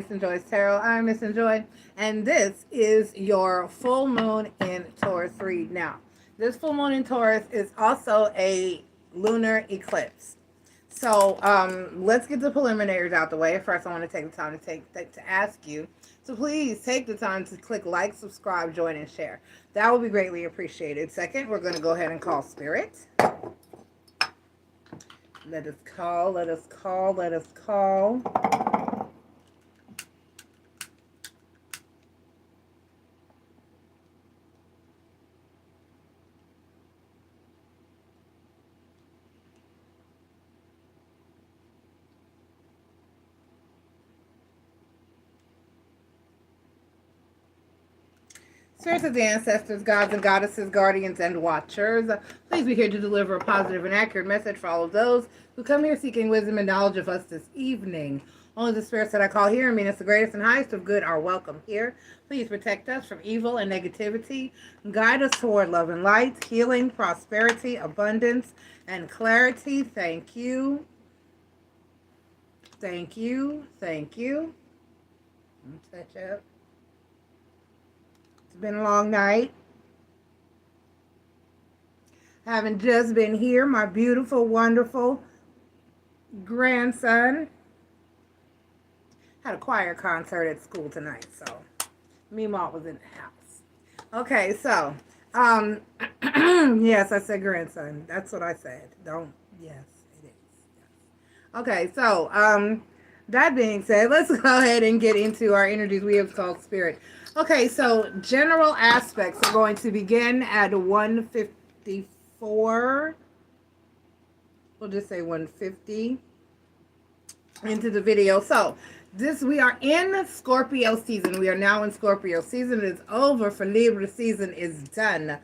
MissNJoy's Tarot. I'm MissNJoy, and this is your full moon in Taurus read. Now, this full moon in Taurus is also a lunar eclipse. So let's get the preliminaries out the way. First, I want to take the time to ask you to please take the time to click like, subscribe, join, and share. That will be greatly appreciated. Second, we're going to go ahead and call Spirit. Let us call, let us call, let us call. Spirits of the ancestors, gods and goddesses, guardians and watchers, please be here to deliver a positive and accurate message for all of those who come here seeking wisdom and knowledge of us this evening. Only the spirits that I call here and mean it's the greatest and highest of good are welcome here. Please protect us from evil and negativity. Guide us toward love and light, healing, prosperity, abundance, and clarity. Thank you. Thank you. Thank you. Touch up. It's been a long night. Having just been here, my beautiful, wonderful grandson had a choir concert at school tonight, so Meemaw was in the house. Okay, so, yes, I said grandson. That's what I said. Yes, it is. Yes. Okay, so, that being said, let's go ahead and get into our energies we have called Spirit. Okay, so general aspects are going to begin at 154. We'll just say 150 into the video. So we are in Scorpio season. We are now in Scorpio season. It is over for Libra season is done.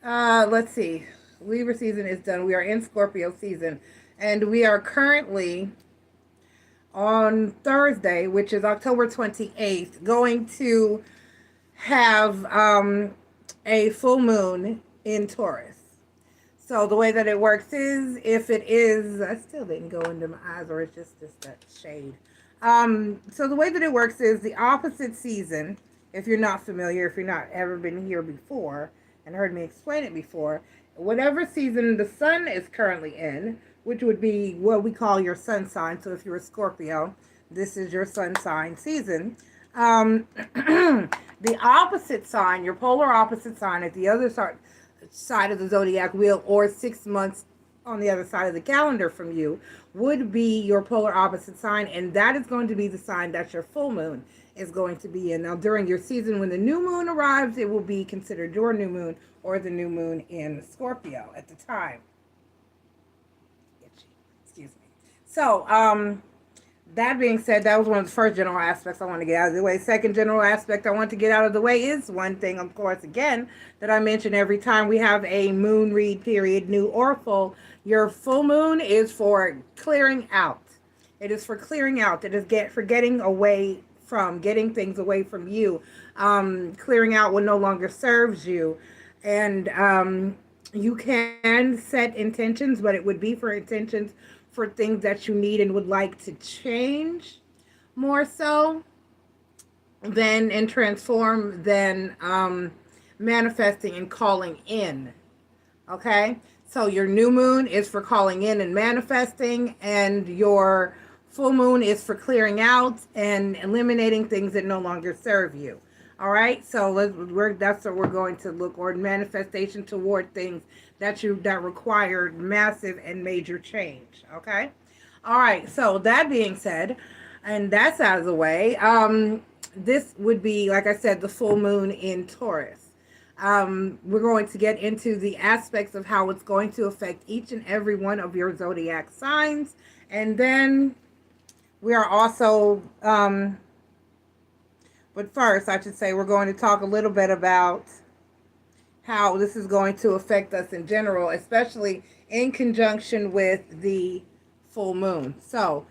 Let's see. Libra season is done. We are in Scorpio season. And we are currently on Thursday, which is October 28th, going to have a full moon in Taurus. So the way that it works is, if it is, I still didn't go into my eyes, or it's just that shade. So the way that it works is the opposite season, if you're not familiar, if you're not ever been here before and heard me explain it before, whatever season the sun is currently in, which would be what we call your sun sign. So if you're a Scorpio, this is your sun sign season. The opposite sign, your polar opposite sign at the other side of the zodiac wheel, or 6 months on the other side of the calendar from you, would be your polar opposite sign. And that is going to be the sign that your full moon is going to be in. Now, during your season, when the new moon arrives, it will be considered your new moon, or the new moon in Scorpio at the time. Excuse me. So, that being said, that was one of the first general aspects I want to get out of the way. Second general aspect I want to get out of the way is one thing, of course, again, that I mention every time we have a moon read period, new or full. Your full moon is for clearing out. It is for clearing out. It is for getting away from, getting things away from you. Clearing out what no longer serves you. And you can set intentions, but it would be for intentions for things that you need and would like to change more so than and transform than manifesting and calling in. Okay, so your new moon is for calling in and manifesting, and your full moon is for clearing out and eliminating things that no longer serve you. All right, so that's what we're going to look, or manifestation toward things that require massive and major change. Okay, all right. So that being said, and that's out of the way. This would be, like I said, the full moon in Taurus. We're going to get into the aspects of how it's going to affect each and every one of your zodiac signs, and then we are also. But first, I should say, we're going to talk a little bit about how this is going to affect us in general, especially in conjunction with the full moon. So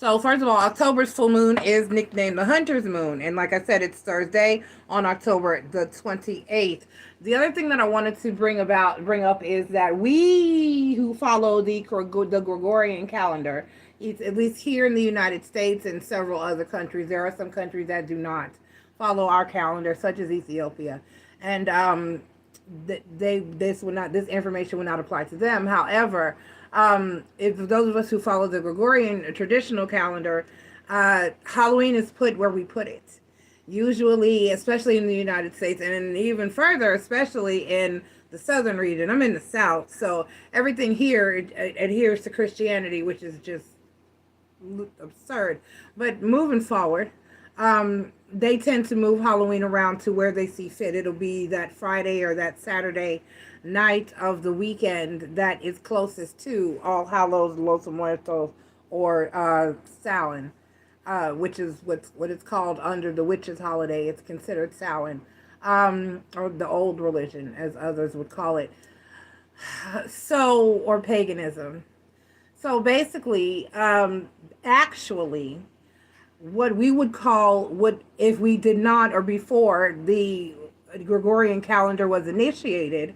So first of all, October's full moon is nicknamed the Hunter's Moon, and like I said, it's Thursday on October the 28th. The other thing that I wanted to bring up is that we who follow the Gregorian calendar, at least here in the United States and several other countries, there are some countries that do not follow our calendar, such as Ethiopia, and this information will not apply to them. However, if those of us who follow the Gregorian traditional calendar, Halloween is put where we put it. Usually, especially in the United States, and even further, especially in the southern region. I'm in the South, so everything here adheres to Christianity, which is just absurd. But moving forward, they tend to move Halloween around to where they see fit. It'll be that Friday or that Saturday night of the weekend that is closest to All Hallows, Los Muertos, or Samhain, which is what it's called under the witches' holiday. It's considered Samhain, or the old religion, as others would call it. So, or paganism. So basically, actually, what we would call, what if we did not, or before the Gregorian calendar was initiated,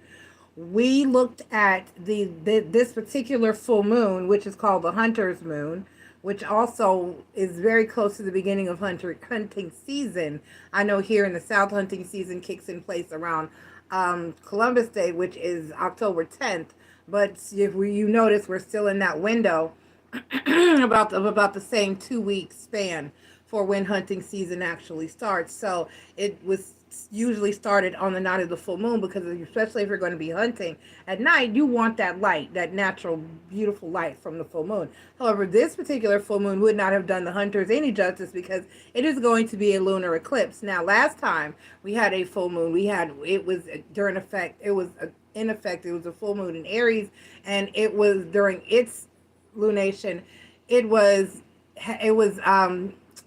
we looked at this particular full moon, which is called the Hunter's Moon, which also is very close to the beginning of hunting season. I know here in the South, hunting season kicks in place around Columbus Day, which is October 10th. But if you notice, we're still in that window about the same 2-week span for when hunting season actually starts. So it was usually started on the night of the full moon, because especially if you're going to be hunting at night, you want that light, that natural, beautiful light from the full moon. However, this particular full moon would not have done the hunters any justice, because it is going to be a lunar eclipse. Now, last time we had a full moon, it was a full moon in Aries, and it was during its lunation, it was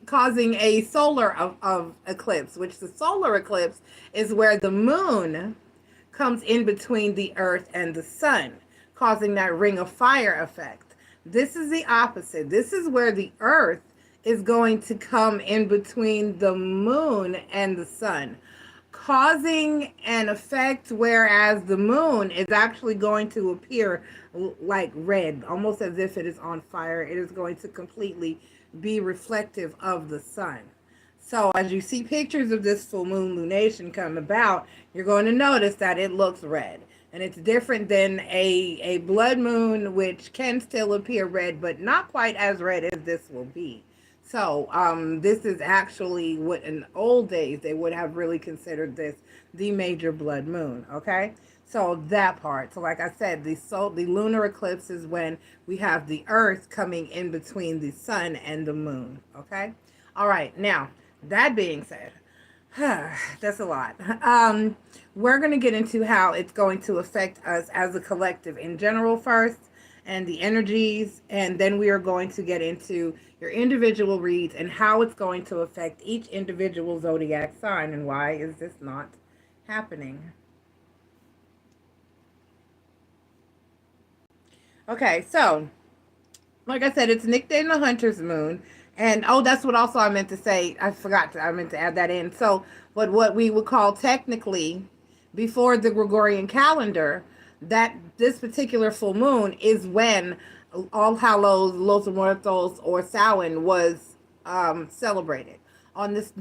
causing a solar of eclipse, which the solar eclipse is where the moon comes in between the earth and the sun, causing that ring of fire effect. This is the opposite. This is where the earth is going to come in between the moon and the sun, causing an effect whereas the moon is actually going to appear like red, almost as if it is on fire. It is going to completely be reflective of the sun. So as you see pictures of this full moon lunation come about, you're going to notice that it looks red. And it's different than a blood moon, which can still appear red, but not quite as red as this will be. So this is actually what in old days they would have really considered this the major blood moon, okay? So that part. So like I said, the lunar eclipse is when we have the earth coming in between the sun and the moon, okay? All right, now, that being said, that's a lot. We're going to get into how it's going to affect us as a collective in general first, and the energies, and then we are going to get into your individual reads and how it's going to affect each individual zodiac sign, and why is this not happening. Okay, so like I said, it's nicknamed the Hunter's Moon. And oh, that's what also I meant to say. I meant to add that in. So what we would call technically before the Gregorian calendar, that this particular full moon is when All Hallows, Los Muertos, or Samhain was celebrated on this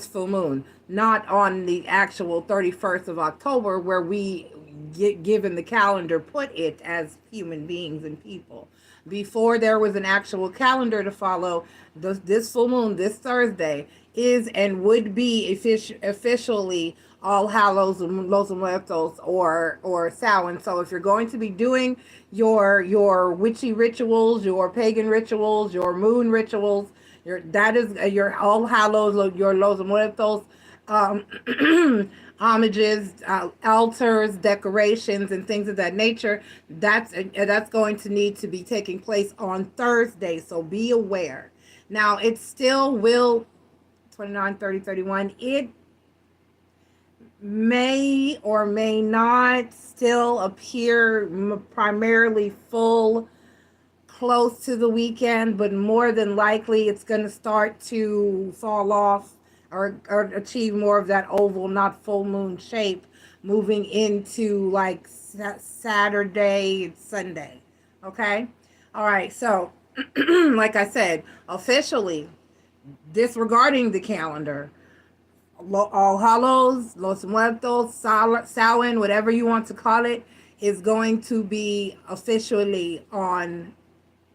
full moon, not on the actual 31st of October, where we given the calendar put it as human beings and people. Before there was an actual calendar to follow, this full moon, this Thursday, is and would be officially All Hallows, Los Muertos, or Samhain. So if you're going to be doing your witchy rituals, your pagan rituals, your moon rituals, your All Hallows, your Los Muertos, homages, altars, decorations, and things of that nature, that's going to need to be taking place on Thursday. So be aware. Now, it still will 29, 30, 31. It may or may not still appear primarily full close to the weekend, but more than likely it's going to start to fall off or achieve more of that oval, not full moon shape, moving into like Saturday, Sunday. Okay? All right, so like I said, officially disregarding the calendar, All Hallows, Los Muertos, Samhain, whatever you want to call it, is going to be officially on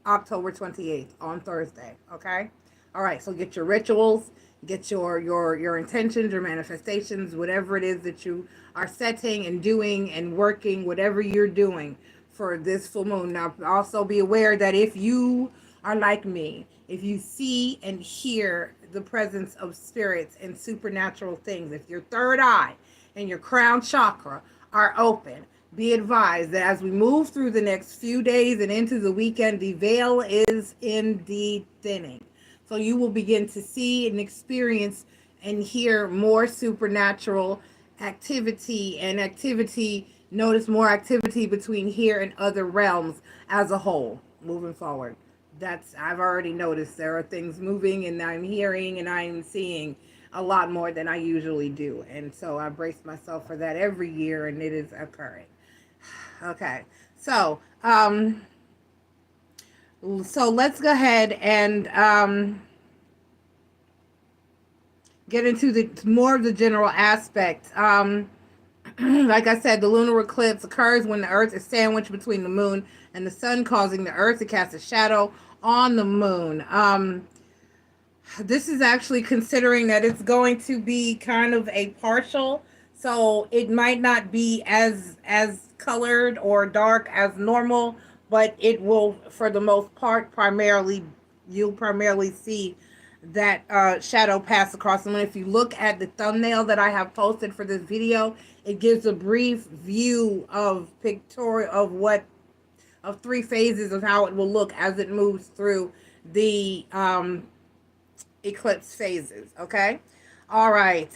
October 28th, on Thursday. Okay? All right, so get your rituals, get your intentions, your manifestations, whatever it is that you are setting and doing and working, whatever you're doing for this full moon. Now, also be aware that if you are like me, if you see and hear the presence of spirits and supernatural things, if your third eye and your crown chakra are open, be advised that as we move through the next few days and into the weekend, the veil is indeed thinning. So you will begin to see and experience and hear more supernatural activity and activity. Notice more activity between here and other realms as a whole moving forward. I've already noticed there are things moving, and I'm hearing and I'm seeing a lot more than I usually do. And so I brace myself for that every year, and it is occurring. Okay. So let's go ahead and get into the more of the general aspect. Like I said, the lunar eclipse occurs when the Earth is sandwiched between the moon and the sun, causing the Earth to cast a shadow on the moon. This is actually considering that it's going to be kind of a partial, so it might not be as colored or dark as normal, but it will, for the most part, you'll primarily see that shadow pass across the moon. If you look at the thumbnail that I have posted for this video, it gives a brief view of three phases of how it will look as it moves through the eclipse phases. Okay, all right.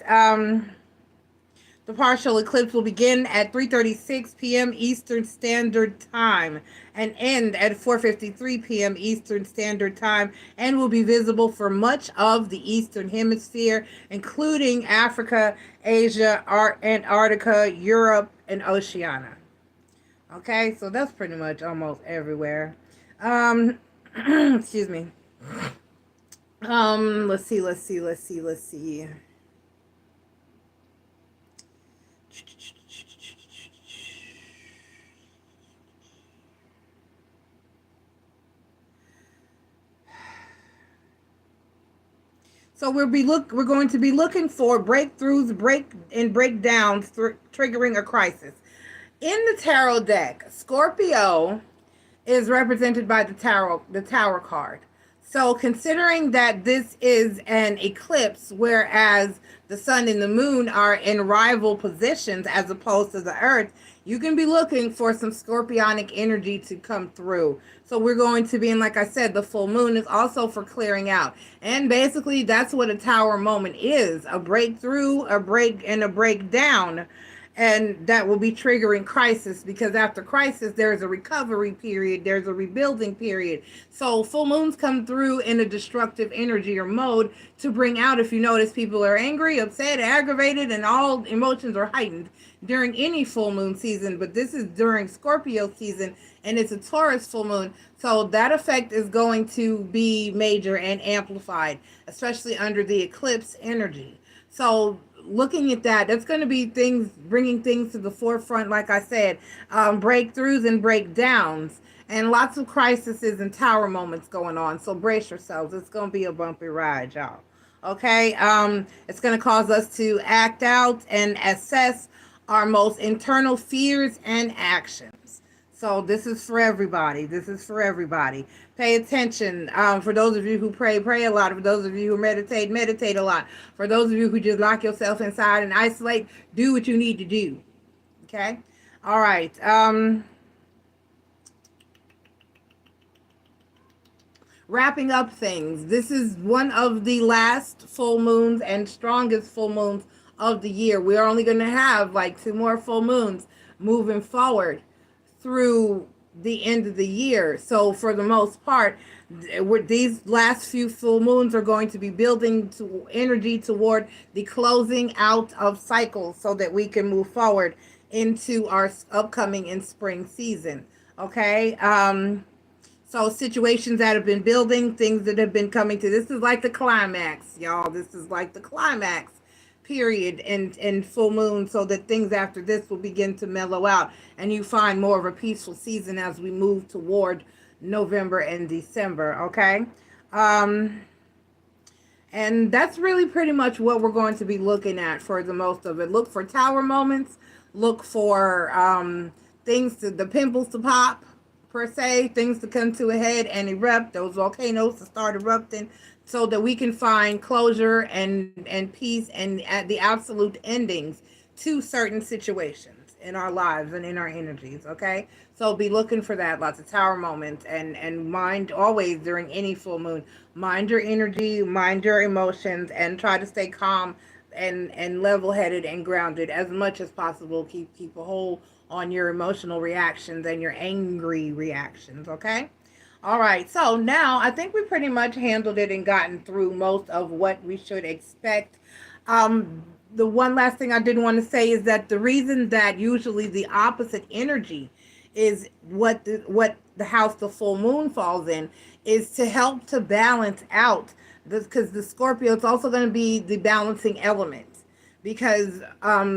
The partial eclipse will begin at 3:36 p.m. Eastern Standard Time and end at 4:53 p.m. Eastern Standard Time, and will be visible for much of the Eastern Hemisphere, including Africa, Asia, Antarctica, Europe, and Oceania. Okay, so that's pretty much almost everywhere. Excuse me. Let's see. So we're going to be looking for breakthroughs, breakdowns, triggering a crisis. In the tarot deck, Scorpio is represented by the Tower card. So considering that this is an eclipse, whereas the sun and the moon are in rival positions as opposed to the earth, you can be looking for some scorpionic energy to come through. So we're going to be in, like I said, the full moon is also for clearing out. And basically that's what a tower moment is: a breakthrough, a break, and a breakdown. And that will be triggering crisis, because after crisis, there's a recovery period, there's a rebuilding period. So full moons come through in a destructive energy or mode to bring out, if you notice, people are angry, upset, aggravated, and all emotions are heightened during any full moon season. But this is during Scorpio season, and it's a Taurus full moon. So that effect is going to be major and amplified, especially under the eclipse energy. So looking at that's going to be bringing things to the forefront, like I said, breakthroughs and breakdowns, and lots of crises and tower moments going on. So brace yourselves. It's going to be a bumpy ride, y'all. Okay? It's going to cause us to act out and assess our most internal fears and actions. So this is for everybody. Pay attention. For those of you who pray a lot. For those of you who meditate a lot. For those of you who just lock yourself inside and isolate, do what you need to do. Okay? All right. Wrapping up things. This is one of the last full moons and strongest full moons of the year. We're only going to have like 2 more full moons moving forward through the end of the year. So for the most part, these last few full moons are going to be building to energy toward the closing out of cycles so that we can move forward into our upcoming in spring season. Okay. So situations that have been building, things that have been coming to, this is like the climax, y'all. This is like the climax period and full moon, so that things after this will begin to mellow out and you find more of a peaceful season as we move toward November and December. Okay. Um, and that's really pretty much what we're going to be looking at for the most of it. Look for tower moments. Look for things to, the pimples to pop, per se, things to come to a head and erupt, those volcanoes to start erupting, so that we can find closure and peace and at the absolute endings to certain situations in our lives and in our energies. Okay, so be looking for that, lots of tower moments, and mind always during any full moon, mind your energy, mind your emotions, and try to stay calm and level-headed and grounded as much as possible. Keep a hold on your emotional reactions and your angry reactions. Okay. All right, so now I think we pretty much handled it and gotten through most of what we should expect. The one last thing I did want to say is that the reason that usually the opposite energy is what the house the full moon falls in is to help to balance out this, because the Scorpio, it's also going to be the balancing element, because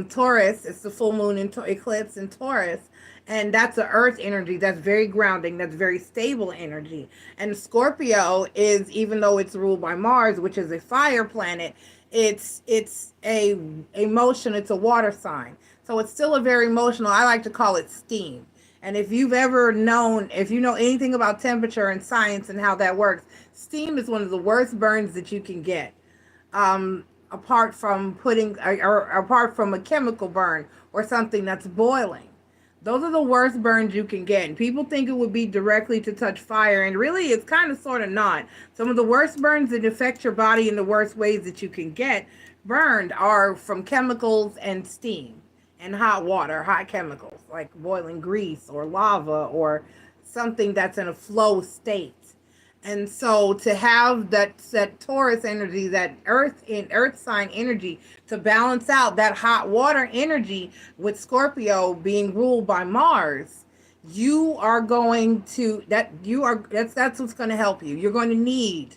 Taurus, it's the full moon in eclipse in Taurus, and that's the earth energy that's very grounding, that's very stable energy. And Scorpio is, even though it's ruled by Mars, which is a fire planet, it's a emotion, it's a water sign, so it's still a very emotional, I like to call it steam. And if you've ever known, if you know anything about temperature and science and how that works, steam is one of the worst burns that you can get. Apart from or apart from a chemical burn or something that's boiling. Those are the worst burns you can get. And people think it would be directly to touch fire, and really it's kind of sort of not. Some of the worst burns that affect your body in the worst ways that you can get burned are from chemicals and steam and hot water, hot chemicals like boiling grease or lava or something that's in a flow state. And so to have that Taurus energy, that earth sign energy, to balance out that hot water energy with Scorpio being ruled by Mars, you are going to that's what's going to help you. You're going to need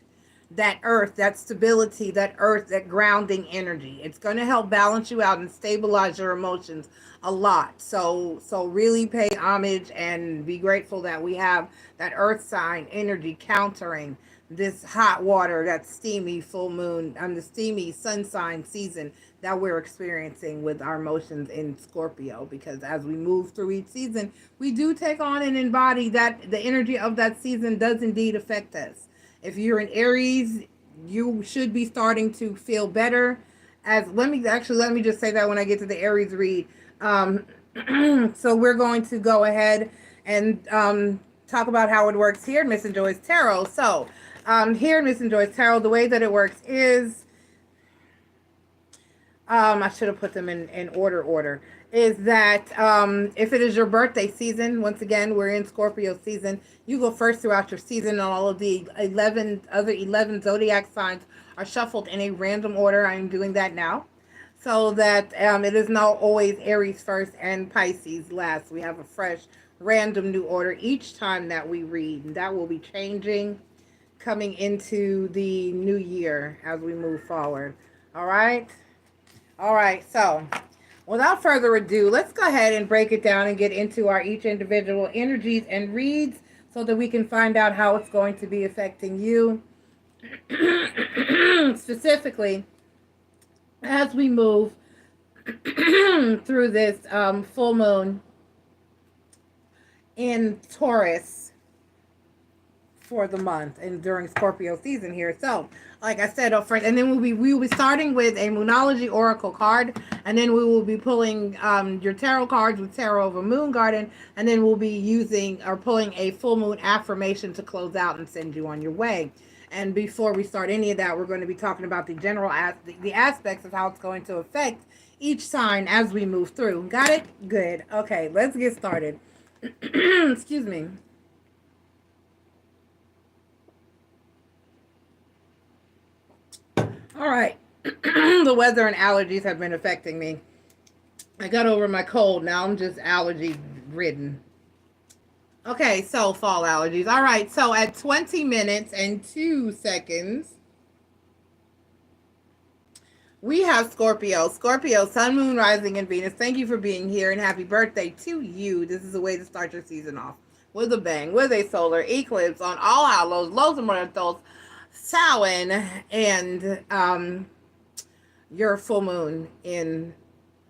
that earth, that stability, that earth, that grounding energy. It's going to help balance you out and stabilize your emotions a lot. So really pay homage and be grateful that we have that earth sign energy countering this hot water, that steamy full moon, and the steamy sun sign season that we're experiencing with our emotions in Scorpio. Because as we move through each season, we do take on and embody that the energy of that season does indeed affect us. If you're in Aries, you should be starting to feel better. Let me just say that when I get to the Aries read. So we're going to go ahead and talk about how it works here in MissNJoy's Tarot. So here in MissNJoy's Tarot, the way that it works is, I should have put them in order, is that if it is your birthday season, once again, we're in Scorpio season, you go first throughout your season, and all of the 11 zodiac signs are shuffled in a random order. I'm doing that now, so that it is not always Aries first and Pisces last. We have a fresh, random new order each time that we read, and that will be changing coming into the new year as we move forward. All right, so without further ado, let's go ahead and break it down and get into our each individual energies and reads so that we can find out how it's going to be affecting you specifically as we move through this full moon in Taurus for the month and during Scorpio season here. So, like I said up front, and then we will be starting with a Moonology Oracle card, and then we will be pulling your tarot cards with Tarot of a Moon Garden, and then we'll be using or pulling a full moon affirmation to close out and send you on your way. And before we start any of that, we're going to be talking about the general the aspects of how it's going to affect each sign as we move through. Got it? Good. Okay, let's get started. Excuse me. All right. The weather and allergies have been affecting me. I got over my cold. Now I'm just allergy ridden. Okay, so fall allergies. All right, so at 20 minutes and 2 seconds, we have Scorpio. Scorpio, Sun, Moon, Rising, and Venus. Thank you for being here and happy birthday to you. This is a way to start your season off with a bang, with a solar eclipse on All Hallows, Los Muertos, Samhain, and your full moon in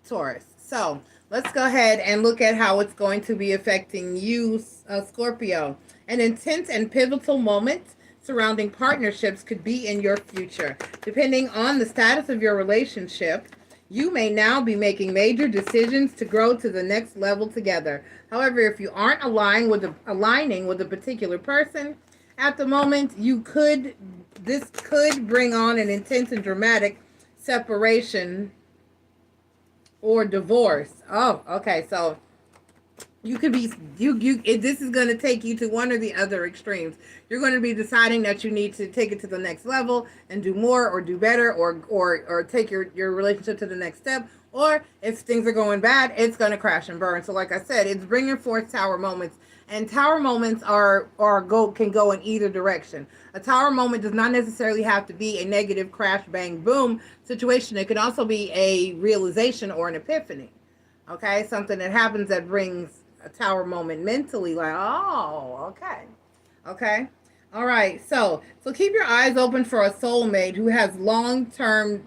Taurus. So let's go ahead and look at how it's going to be affecting you, Scorpio. An intense and pivotal moment surrounding partnerships could be in your future. Depending on the status of your relationship, you may now be making major decisions to grow to the next level together. However, if you aren't aligning with a particular person at the moment, this could bring on an intense and dramatic separation or divorce. Oh, okay. So you could be this is going to take you to one or the other extremes. You're going to be deciding that you need to take it to the next level and do more or do better, or take your relationship to the next step. Or if things are going bad, it's going to crash and burn. So like I said, it's bringing forth tower moments, and tower moments can go in either direction. A tower moment does not necessarily have to be a negative crash bang boom situation. It can also be a realization or an epiphany. Okay, something that happens that brings a tower moment mentally, like, oh, okay, all right. So keep your eyes open for a soulmate who has long-term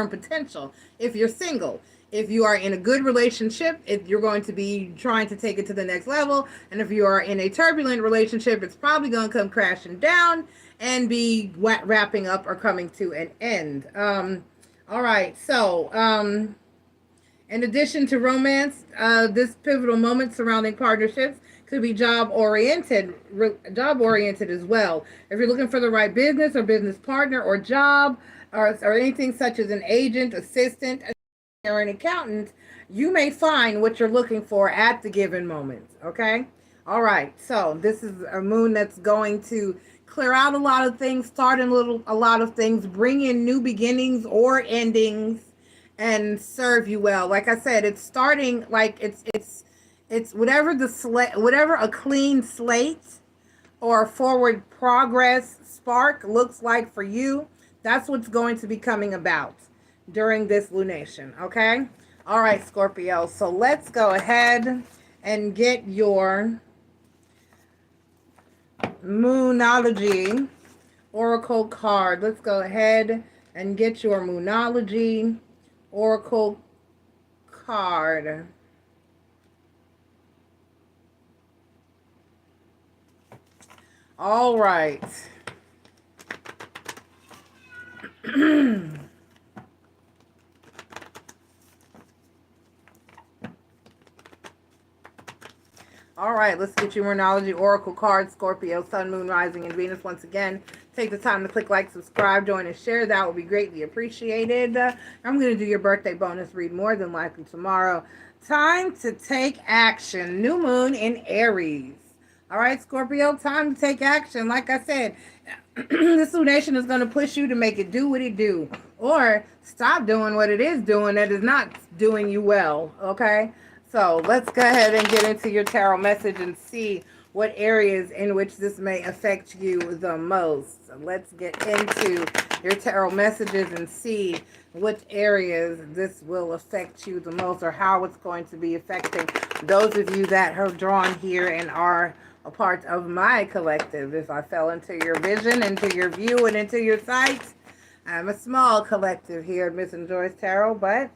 potential. If you're single, if you are in a good relationship, if you're going to be trying to take it to the next level, and if you are in a turbulent relationship, it's probably going to come crashing down and be wrapping up or coming to an end. All right, so in addition to romance, this pivotal moment surrounding partnerships could be job oriented as well. If you're looking for the right business or business partner or job, or anything such as an agent, assistant, or an accountant, you may find what you're looking for at the given moment. Okay? All right. So this is a moon that's going to clear out a lot of things, start a lot of things, bring in new beginnings or endings, and serve you well. Like I said, it's starting like it's whatever a clean slate or forward progress spark looks like for you. That's what's going to be coming about during this lunation. Okay. All right, Scorpio. So let's go ahead and get your Moonology Oracle card. Let's go ahead and get your Moonology Oracle card. All right. All right, let's get your Moonology Oracle card, Scorpio, Sun, Moon, Rising, and Venus. Once again, take the time to click like, subscribe, join, and share. That will be greatly appreciated. I'm going to do your birthday bonus read more than likely tomorrow. Time to take action. New moon in Aries. All right, Scorpio, time to take action. Like I said, this lunation is going to push you to make it do what it do, or stop doing what it is doing that is not doing you well. Okay, so let's go ahead and get into your tarot message and see what areas in which this may affect you the most. So let's get into your tarot messages and see which areas this will affect you the most, or how it's going to be affecting those of you that have drawn here and are a part of my collective. If I fell into your vision, into your view, and into your sight, I'm a small collective here at MissNJoy's Tarot, but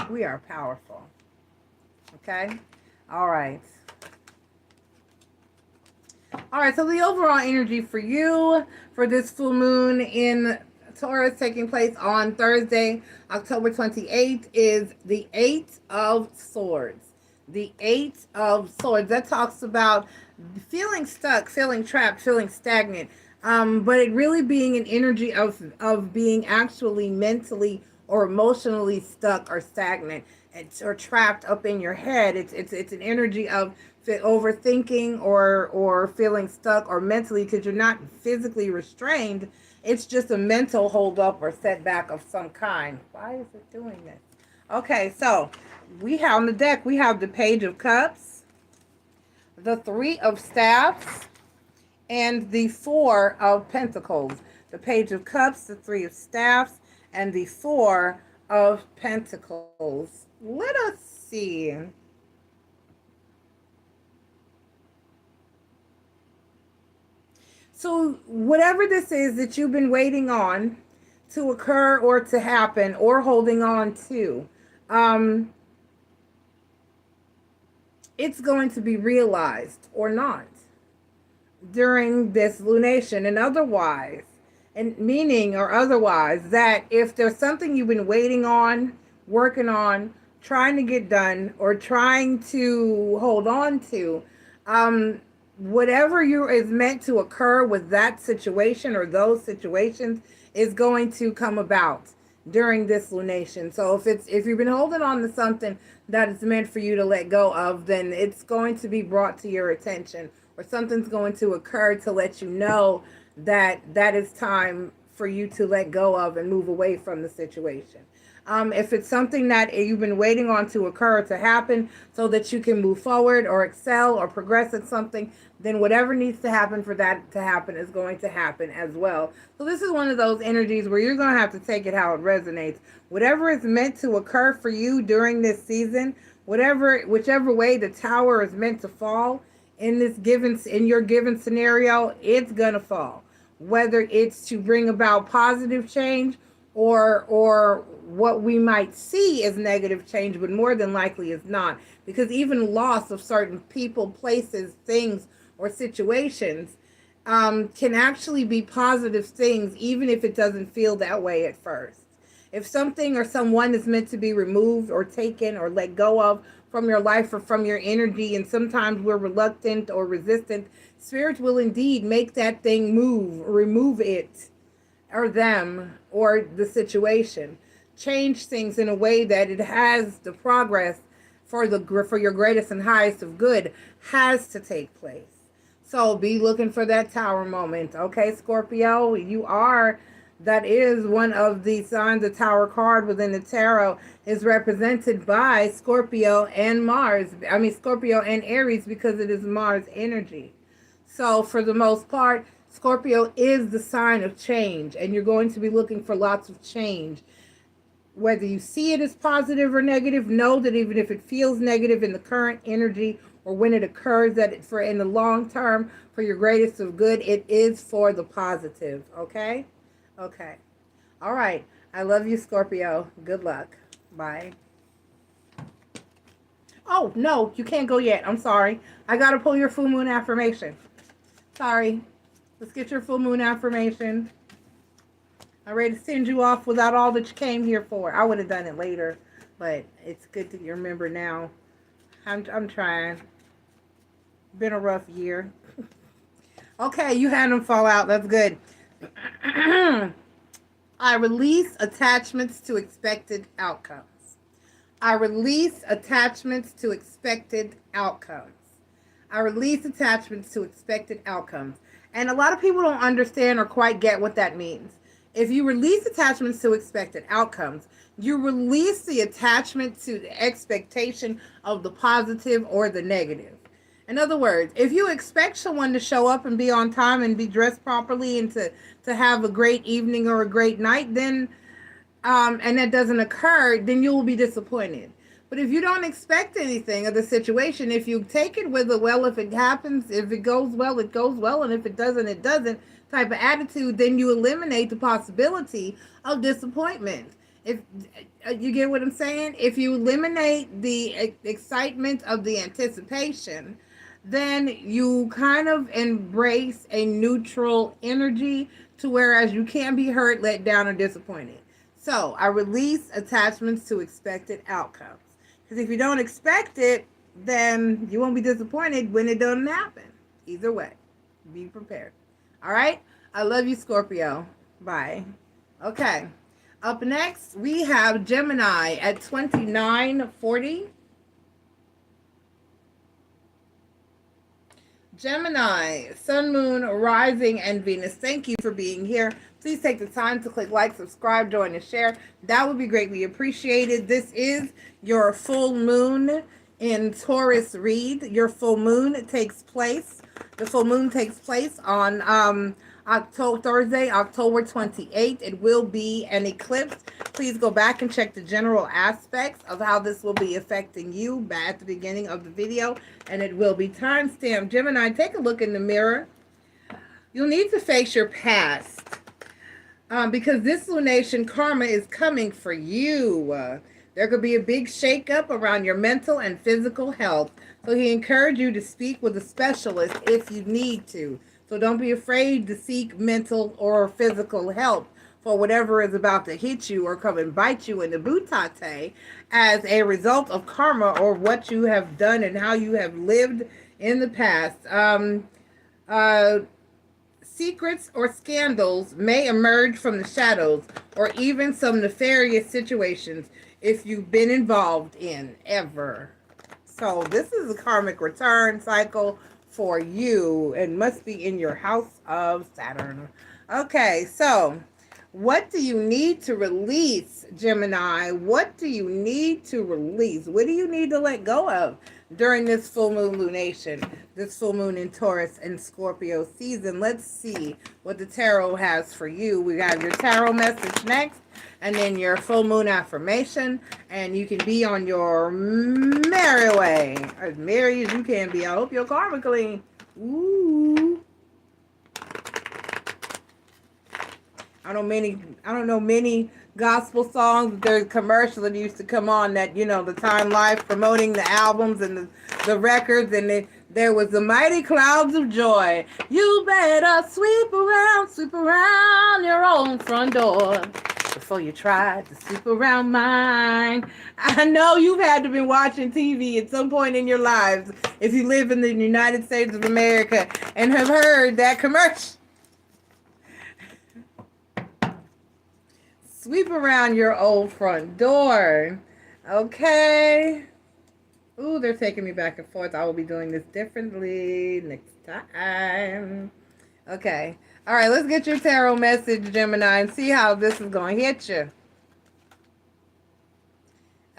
we are powerful. Okay? All right. All right, so the overall energy for you for this full moon in Taurus taking place on Thursday, October 28th, is the Eight of Swords. The Eight of Swords. That talks about feeling stuck, feeling trapped, feeling stagnant. But it really being an energy of being actually mentally or emotionally stuck or stagnant. or trapped up in your head. It's an energy of overthinking or feeling stuck or mentally, because you're not physically restrained. It's just a mental holdup or setback of some kind. Why is it doing this? Okay, so we have on the deck, we have the Page of Cups, the Three of Staffs, and the Four of Pentacles. The Page of Cups, the Three of Staffs, and the Four of Pentacles. Let us see. So whatever this is that you've been waiting on to occur or to happen or holding on to, it's going to be realized or not during this lunation. And otherwise, and meaning or otherwise, that if there's something you've been waiting on, working on, trying to get done, or trying to hold on to, whatever is meant to occur with that situation or those situations is going to come about during this lunation. So if you've been holding on to something that is meant for you to let go of, then it's going to be brought to your attention, or something's going to occur to let you know that is time for you to let go of and move away from the situation. If it's something that you've been waiting on to occur, to happen, so that you can move forward or excel or progress at something, then whatever needs to happen for that to happen is going to happen as well. So this is one of those energies where you're going to have to take it how it resonates. Whatever is meant to occur for you during this season, whichever way the tower is meant to fall in your given scenario, it's going to fall. Whether it's to bring about positive change or what we might see as negative change, but more than likely is not. Because even loss of certain people, places, things, or situations can actually be positive things, even if it doesn't feel that way at first. If something or someone is meant to be removed or taken or let go of from your life or from your energy, and sometimes we're reluctant or resistant, Spirit will indeed make that thing move, remove it, or them, or the situation. Change things in a way that it has the progress for your greatest and highest of good has to take place. So be looking for that tower moment. Okay, Scorpio, that is one of the signs. The tower card within the tarot is represented by Scorpio and Scorpio and Aries, because it is Mars energy. So for the most part, Scorpio is the sign of change, and you're going to be looking for lots of change. Whether you see it as positive or negative, know that even if it feels negative in the current energy, or when it occurs, that in the long term, for your greatest of good, it is for the positive. Okay? Okay. All right. I love you, Scorpio. Good luck. Bye. Oh, no, you can't go yet. I'm sorry. I got to pull your full moon affirmation. Sorry. Let's get your full moon affirmation. I'm ready to send you off without all that you came here for. I would have done it later, but it's good to remember now. I'm trying. Been a rough year. Okay, you had them fall out. That's good. I release attachments to expected outcomes. I release attachments to expected outcomes. I release attachments to expected outcomes. And a lot of people don't understand or quite get what that means. If you release attachments to expected outcomes, you release the attachment to the expectation of the positive or the negative. In other words, if you expect someone to show up and be on time and be dressed properly and to have a great evening or a great night, then and that doesn't occur, then you will be disappointed. But if you don't expect anything of the situation, if you take it with a, well, if it happens, if it goes well, it goes well, and if it doesn't, it doesn't type of attitude, then you eliminate the possibility of disappointment. If you get what I'm saying, if you eliminate the excitement of the anticipation, then you kind of embrace a neutral energy, to whereas you can't be hurt, let down, or disappointed. So I release attachments to expected outcomes. Because if you don't expect it, then you won't be disappointed when it doesn't happen. Either way, be prepared. All right? I love you, Scorpio. Bye. Okay. Up next, we have Gemini at 2940. Gemini, Sun, Moon, Rising, and Venus. Thank you for being here. Please take the time to click like, subscribe, join, and share. That would be greatly appreciated. This is your full moon in Taurus read. Your full moon takes place. The full moon takes place on Thursday, October 28th. It will be an eclipse. Please go back and check the general aspects of how this will be affecting you at the beginning of the video, and it will be timestamped. Gemini, take a look in the mirror. You'll need to face your past because this lunation karma is coming for you. There could be a big shakeup around your mental and physical health. So he encouraged you to speak with a specialist if you need to. So don't be afraid to seek mental or physical help for whatever is about to hit you or come and bite you in the butate as a result of karma or what you have done and how you have lived in the past. Secrets or scandals may emerge from the shadows or even some nefarious situations if you've been involved in ever. So this is a karmic return cycle for you and must be in your house of Saturn. Okay, so what do you need to release, Gemini? What do you need to release? What do you need to let go of during this full moon lunation, this full moon in Taurus and Scorpio season? Let's see what the tarot has for you. We got your tarot message next, and then your full moon affirmation, and you can be on your merry way, as merry as you can be. I hope your karma clean. Ooh. I don't know many gospel songs. There's commercials that used to come on that, the Time Life promoting the albums and the records, and there was the mighty clouds of joy. You better sweep around your own front door before you try to sweep around mine. I know you've had to be watching TV at some point in your lives if you live in the United States of America and have heard that commercial. Sweep around your old front door. Okay. Ooh, they're taking me back and forth. I will be doing this differently next time. Okay. All right, let's get your tarot message, Gemini, and see how this is going to hit you.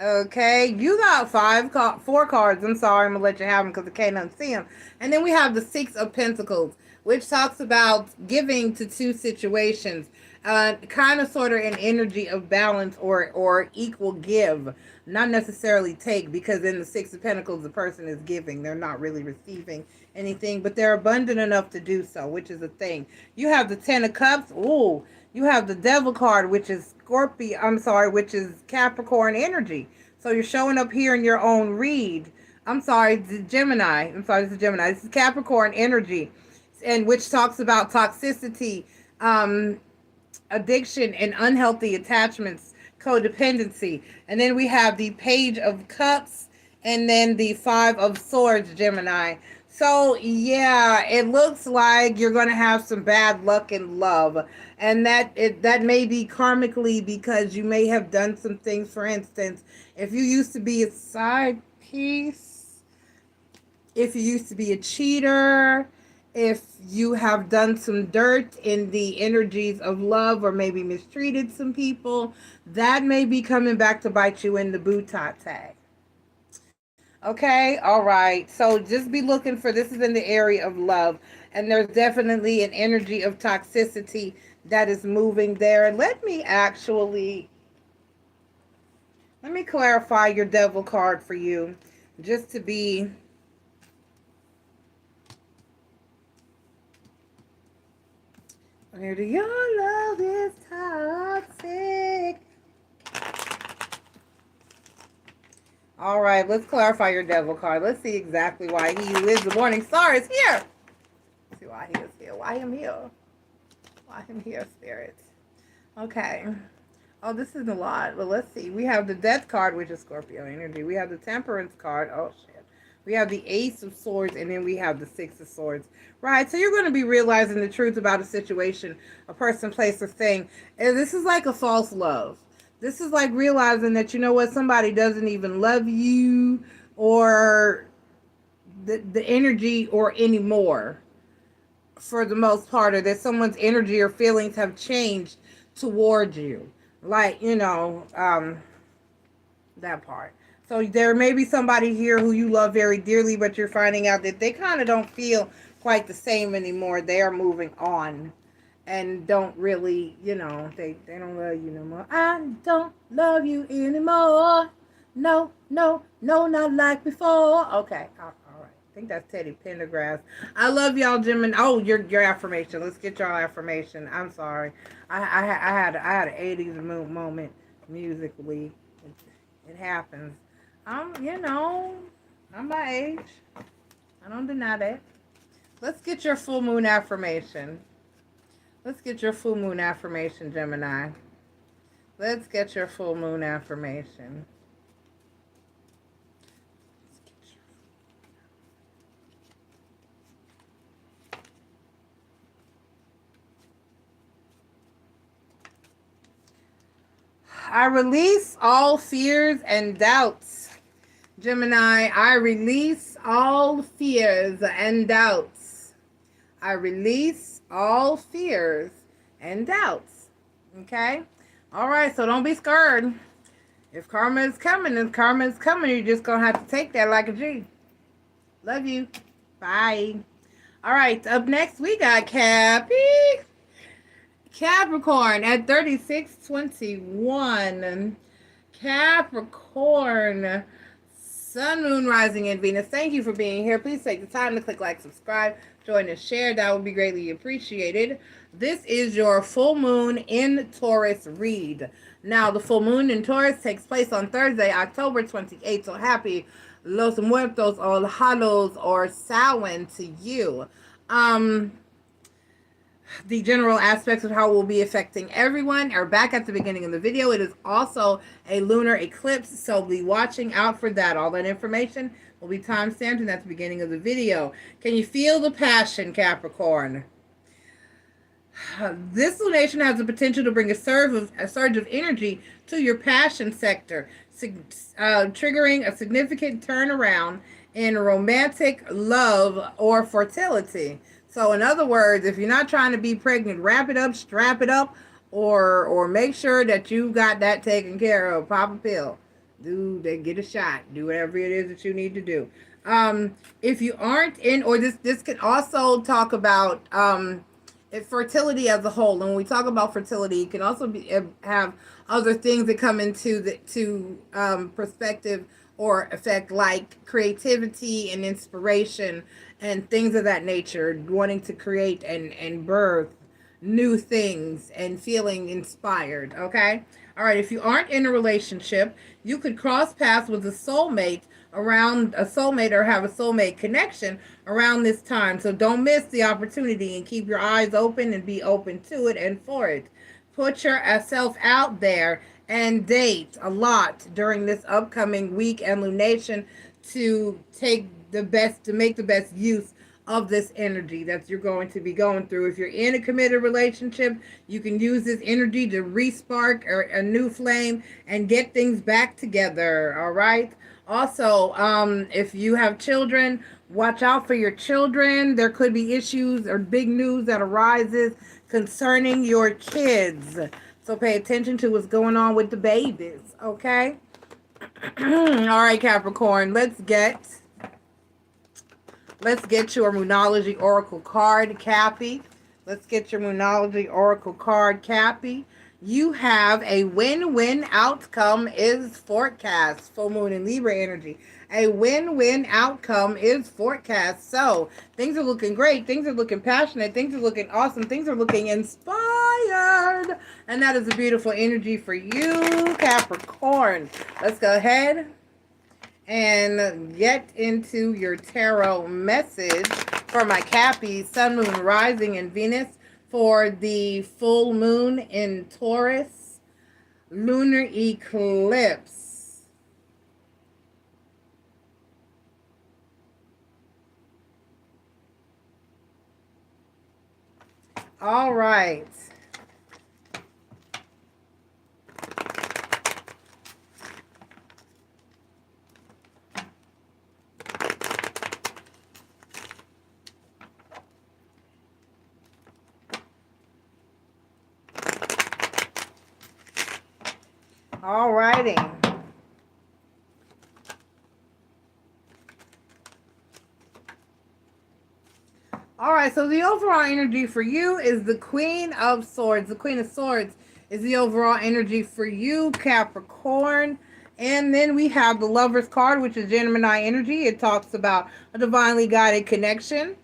Okay, you got four cards. I'm sorry, I'm going to let you have them because I can't unsee them. And then we have the Six of Pentacles, which talks about giving to two situations. Kind of sort of an energy of balance or equal give, not necessarily take, because in the Six of Pentacles, the person is giving. They're not really receiving anything, but they're abundant enough to do so, which is a thing. You have the Ten of Cups. Ooh, you have the Devil card, which is which is Capricorn energy. So you're showing up here in your own read. This is Gemini. This is Capricorn energy, and which talks about toxicity, addiction, and unhealthy attachments, codependency. And then we have the Page of Cups and then the Five of Swords, Gemini. So yeah, it looks like you're going to have some bad luck in love, and that may be karmically because you may have done some things. For instance, if you used to be a side piece, if you used to be a cheater, if you have done some dirt in the energies of love or maybe mistreated some people, that may be coming back to bite you in the butate. Okay, all right. So just be looking for, this is in the area of love, and there's definitely an energy of toxicity that is moving there. Let me clarify your Devil card for you, just to be... Where do your love is toxic? All right, let's clarify your Devil card. Let's see exactly why he who is the morning star is here. Let's see why he is here. Why I'm here. Why I'm here, Spirit. Okay. Oh, this is a lot. Well, let's see. We have the Death card, which is Scorpio energy. We have the Temperance card. Oh, shit. We have the Ace of Swords, and then we have the Six of Swords. Right, so you're going to be realizing the truth about a situation, a person, place, or thing. And this is like a false love. This is like realizing that, you know what, somebody doesn't even love you, or the energy or anymore, for the most part, or that someone's energy or feelings have changed towards you. Like, that part. So there may be somebody here who you love very dearly, but you're finding out that they kind of don't feel quite the same anymore. They are moving on and don't really, they don't love you no more. I don't love you anymore. No, no, no, not like before. Okay, all right. I think that's Teddy Pendergrass. I love y'all, Jim. And oh, your affirmation. Let's get y'all affirmation. I'm sorry. I had an 80s moment musically. It happens. I'm my age. I don't deny that. Let's get your full moon affirmation. Let's get your full moon affirmation, Gemini. Let's get your full moon affirmation. I release all fears and doubts. Gemini, I release all fears and doubts. I release all fears and doubts. Okay? All right, so don't be scared. If karma is coming, then karma is coming. You're just going to have to take that like a G. Love you. Bye. All right, up next, we got Cappy. Capricorn at 3621. Capricorn. Sun, Moon, Rising, and Venus. Thank you for being here. Please take the time to click like, subscribe, join, and share. That would be greatly appreciated. This is your full moon in Taurus read. Now, the full moon in Taurus takes place on Thursday, October 28th. So happy Los Muertos or Halos or Samhain to you. The general aspects of how it will be affecting everyone are back at the beginning of the video. It is also a lunar eclipse, so be watching out for that. All that information will be time-stamped and at the beginning of the video. Can you feel the passion, Capricorn? This lunation has the potential to bring a surge of energy to your passion sector, triggering a significant turnaround in romantic love or fertility. So in other words, if you're not trying to be pregnant, wrap it up, strap it up, or make sure that you got that taken care of. Pop a pill. Get a shot. Do whatever it is that you need to do. If you aren't in, or this can also talk about fertility as a whole. And when we talk about fertility, it can also have other things that come into perspective or effect, like creativity and inspiration and things of that nature, wanting to create and birth new things and feeling inspired. Okay? All right, if you aren't in a relationship, you could cross paths with a soulmate or have a soulmate connection around this time. So don't miss the opportunity and keep your eyes open and be open to it and for it. Put yourself out there and date a lot during this upcoming week and lunation to make the best use of this energy that you're going to be going through. If you're in a committed relationship, you can use this energy to re-spark a new flame and get things back together. All right. Also, if you have children, watch out for your children. There could be issues or big news that arises concerning your kids. So pay attention to what's going on with the babies. Okay. All right, Capricorn, let's get your Moonology Oracle card, Cappy. Let's get your Moonology Oracle card, Cappy. You have a win-win outcome is forecast. Full moon in Libra energy. A win-win outcome is forecast. So things are looking great. Things are looking passionate. Things are looking awesome. Things are looking inspired. And that is a beautiful energy for you, Capricorn. Let's go ahead and get into your tarot message for my Cappy, Sun, Moon, Rising, and Venus for the full moon in Taurus lunar eclipse. All right. All righty. All right, so the overall energy for you is the Queen of Swords. The Queen of Swords is the overall energy for you, Capricorn. And then we have the Lover's card, which is Gemini energy. It talks about a divinely guided connection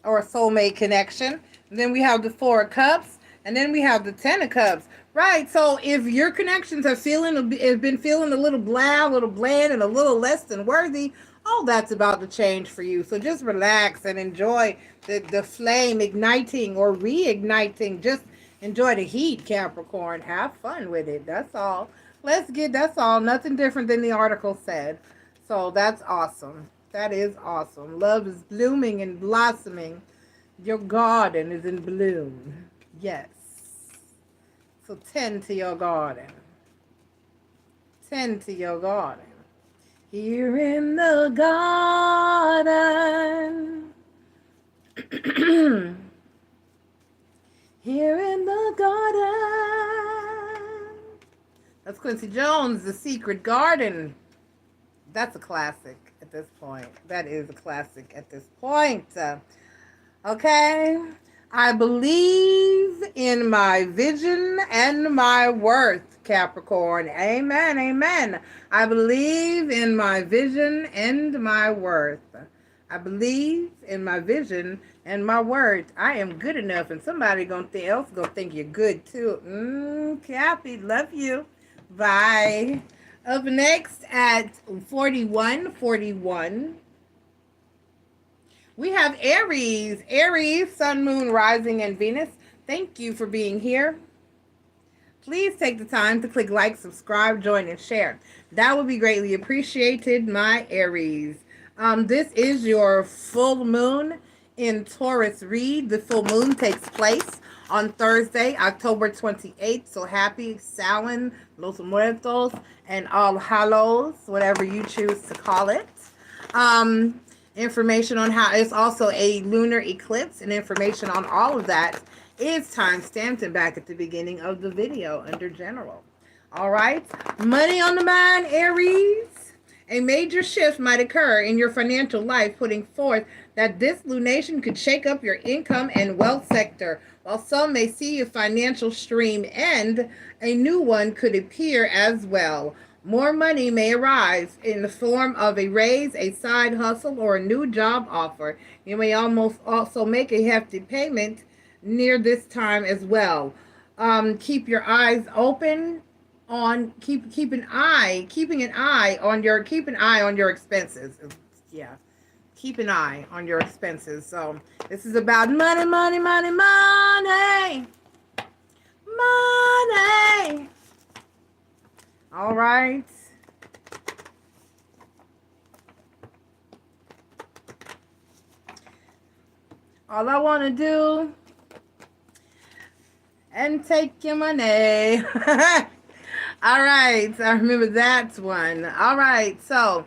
or a soulmate connection. And then we have the Four of Cups, and then we have the Ten of Cups. Right, so if your connections have been feeling a little bland, and a little less than worthy, all that's about to change for you. So just relax and enjoy the flame igniting or reigniting. Just enjoy the heat, Capricorn. Have fun with it. That's all. That's all. Nothing different than the article said. So that's awesome. That is awesome. Love is blooming and blossoming. Your garden is in bloom. Yes. So tend to your garden. Tend to your garden. Here in the garden. Here in the garden. That's Quincy Jones, The Secret Garden. That's a classic at this point. That is a classic at this point. Okay. I believe in my vision and my worth, Capricorn. Amen, amen. I believe in my vision and my worth. I believe in my vision and my worth. I am good enough, and somebody else gonna think you're good too. Cappy, love you. Bye. Up next at 4141. We have Aries. Aries, Sun, Moon, Rising, and Venus. Thank you for being here. Please take the time to click like, subscribe, join, and share. That would be greatly appreciated, my Aries. This is your full moon in Taurus read. The full moon takes place on Thursday, October 28th. So happy Samhain, Los Muertos, and All Hallows, whatever you choose to call it. Information on how it's also a lunar eclipse, and information on all of that is time-stamped and back at the beginning of the video under general. All right, money on the mind, Aries. A major shift might occur in your financial life, putting forth that this lunation could shake up your income and wealth sector. While some may see a financial stream end, a new one could appear as well. More money may arise in the form of a raise, a side hustle, or a new job offer. You may almost also make a hefty payment near this time as well. Keep your eyes open on keep an eye on your expenses. Yeah. Keep an eye on your expenses. So this is about money, money, money, money. Money. All right. All I want to do and take your money. All right. I remember that one. All right. So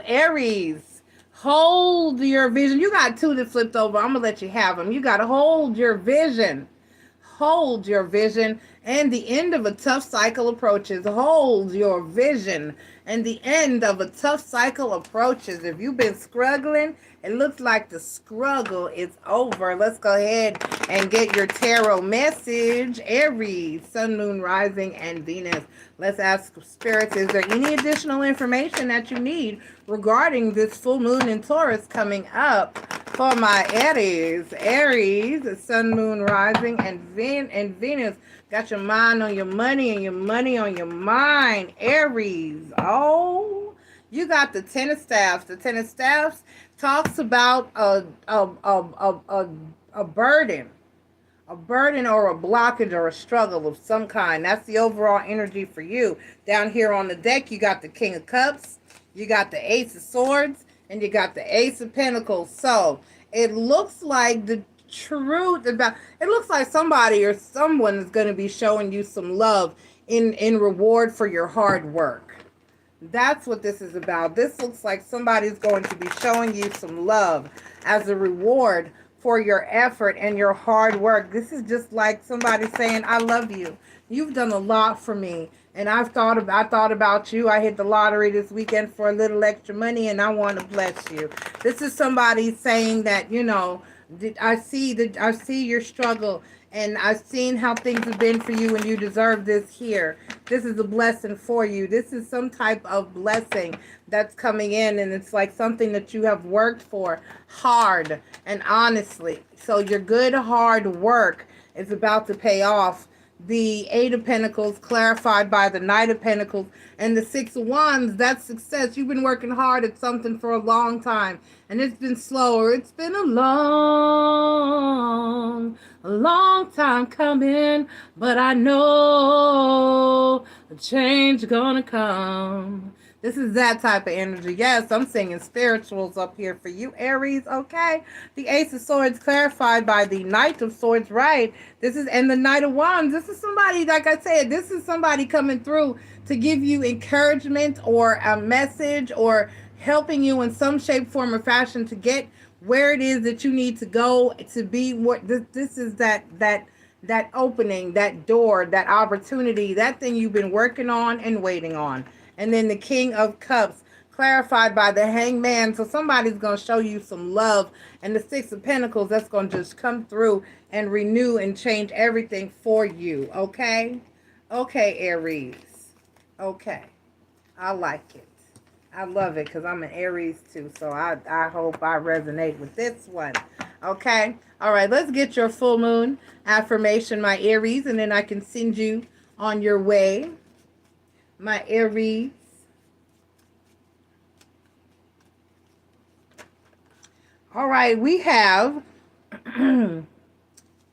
Aries, hold your vision. You got two that flipped over. I'm going to let you have them. You got to hold your vision. Hold your vision, and the end of a tough cycle approaches. Hold your vision, and the end of a tough cycle approaches. If you've been struggling, it looks like the struggle is over. Let's go ahead and get your tarot message. Aries, Sun, Moon, Rising, and Venus. Let's ask spirits, is there any additional information that you need regarding this full moon in Taurus coming up for my Aries? Aries, Sun, Moon, Rising, and Venus. Got your mind on your money and your money on your mind. Aries. Oh, you got the Ten of Staffs. The Ten of Staffs talks about a burden. A burden or a blockage or a struggle of some kind. That's the overall energy for you. Down here on the deck, you got the King of Cups, you got the Ace of Swords, and you got the Ace of Pentacles. So it looks like it looks like somebody or someone is going to be showing you some love in reward for your hard work. That's what this is about. This looks like somebody's going to be showing you some love as a reward for your effort and your hard work. This is just like somebody saying, I love you. You've done a lot for me. And I thought about you. I hit the lottery this weekend for a little extra money, and I want to bless you. This is somebody saying that, you know, I see your struggle, and I've seen how things have been for you, and you deserve this here. This is a blessing for you. This is some type of blessing that's coming in, and it's like something that you have worked for hard and honestly. So your good hard work is about to pay off. The Eight of Pentacles clarified by the Knight of Pentacles, and the Six of Wands, that's success. You've been working hard at something for a long time, and it's been slower. It's been a long time coming, but I know a change gonna come. This is that type of energy. Yes, I'm singing spirituals up here for you, Aries, okay? The Ace of Swords clarified by the Knight of Swords, right? And the Knight of Wands. This is somebody, like I said, this is somebody coming through to give you encouragement or a message or helping you in some shape, form, or fashion to get where it is that you need to go to be what this is that opening, that door, that opportunity, that thing you've been working on and waiting on. And then the King of Cups, clarified by the Hangman. So somebody's going to show you some love. And the Six of Pentacles, that's going to just come through and renew and change everything for you. Okay? Okay, Aries. Okay. I like it. I love it because I'm an Aries too. So I hope I resonate with this one. Okay? All right, let's get your full moon affirmation, my Aries. And then I can send you on your way. My Aries. All right, we have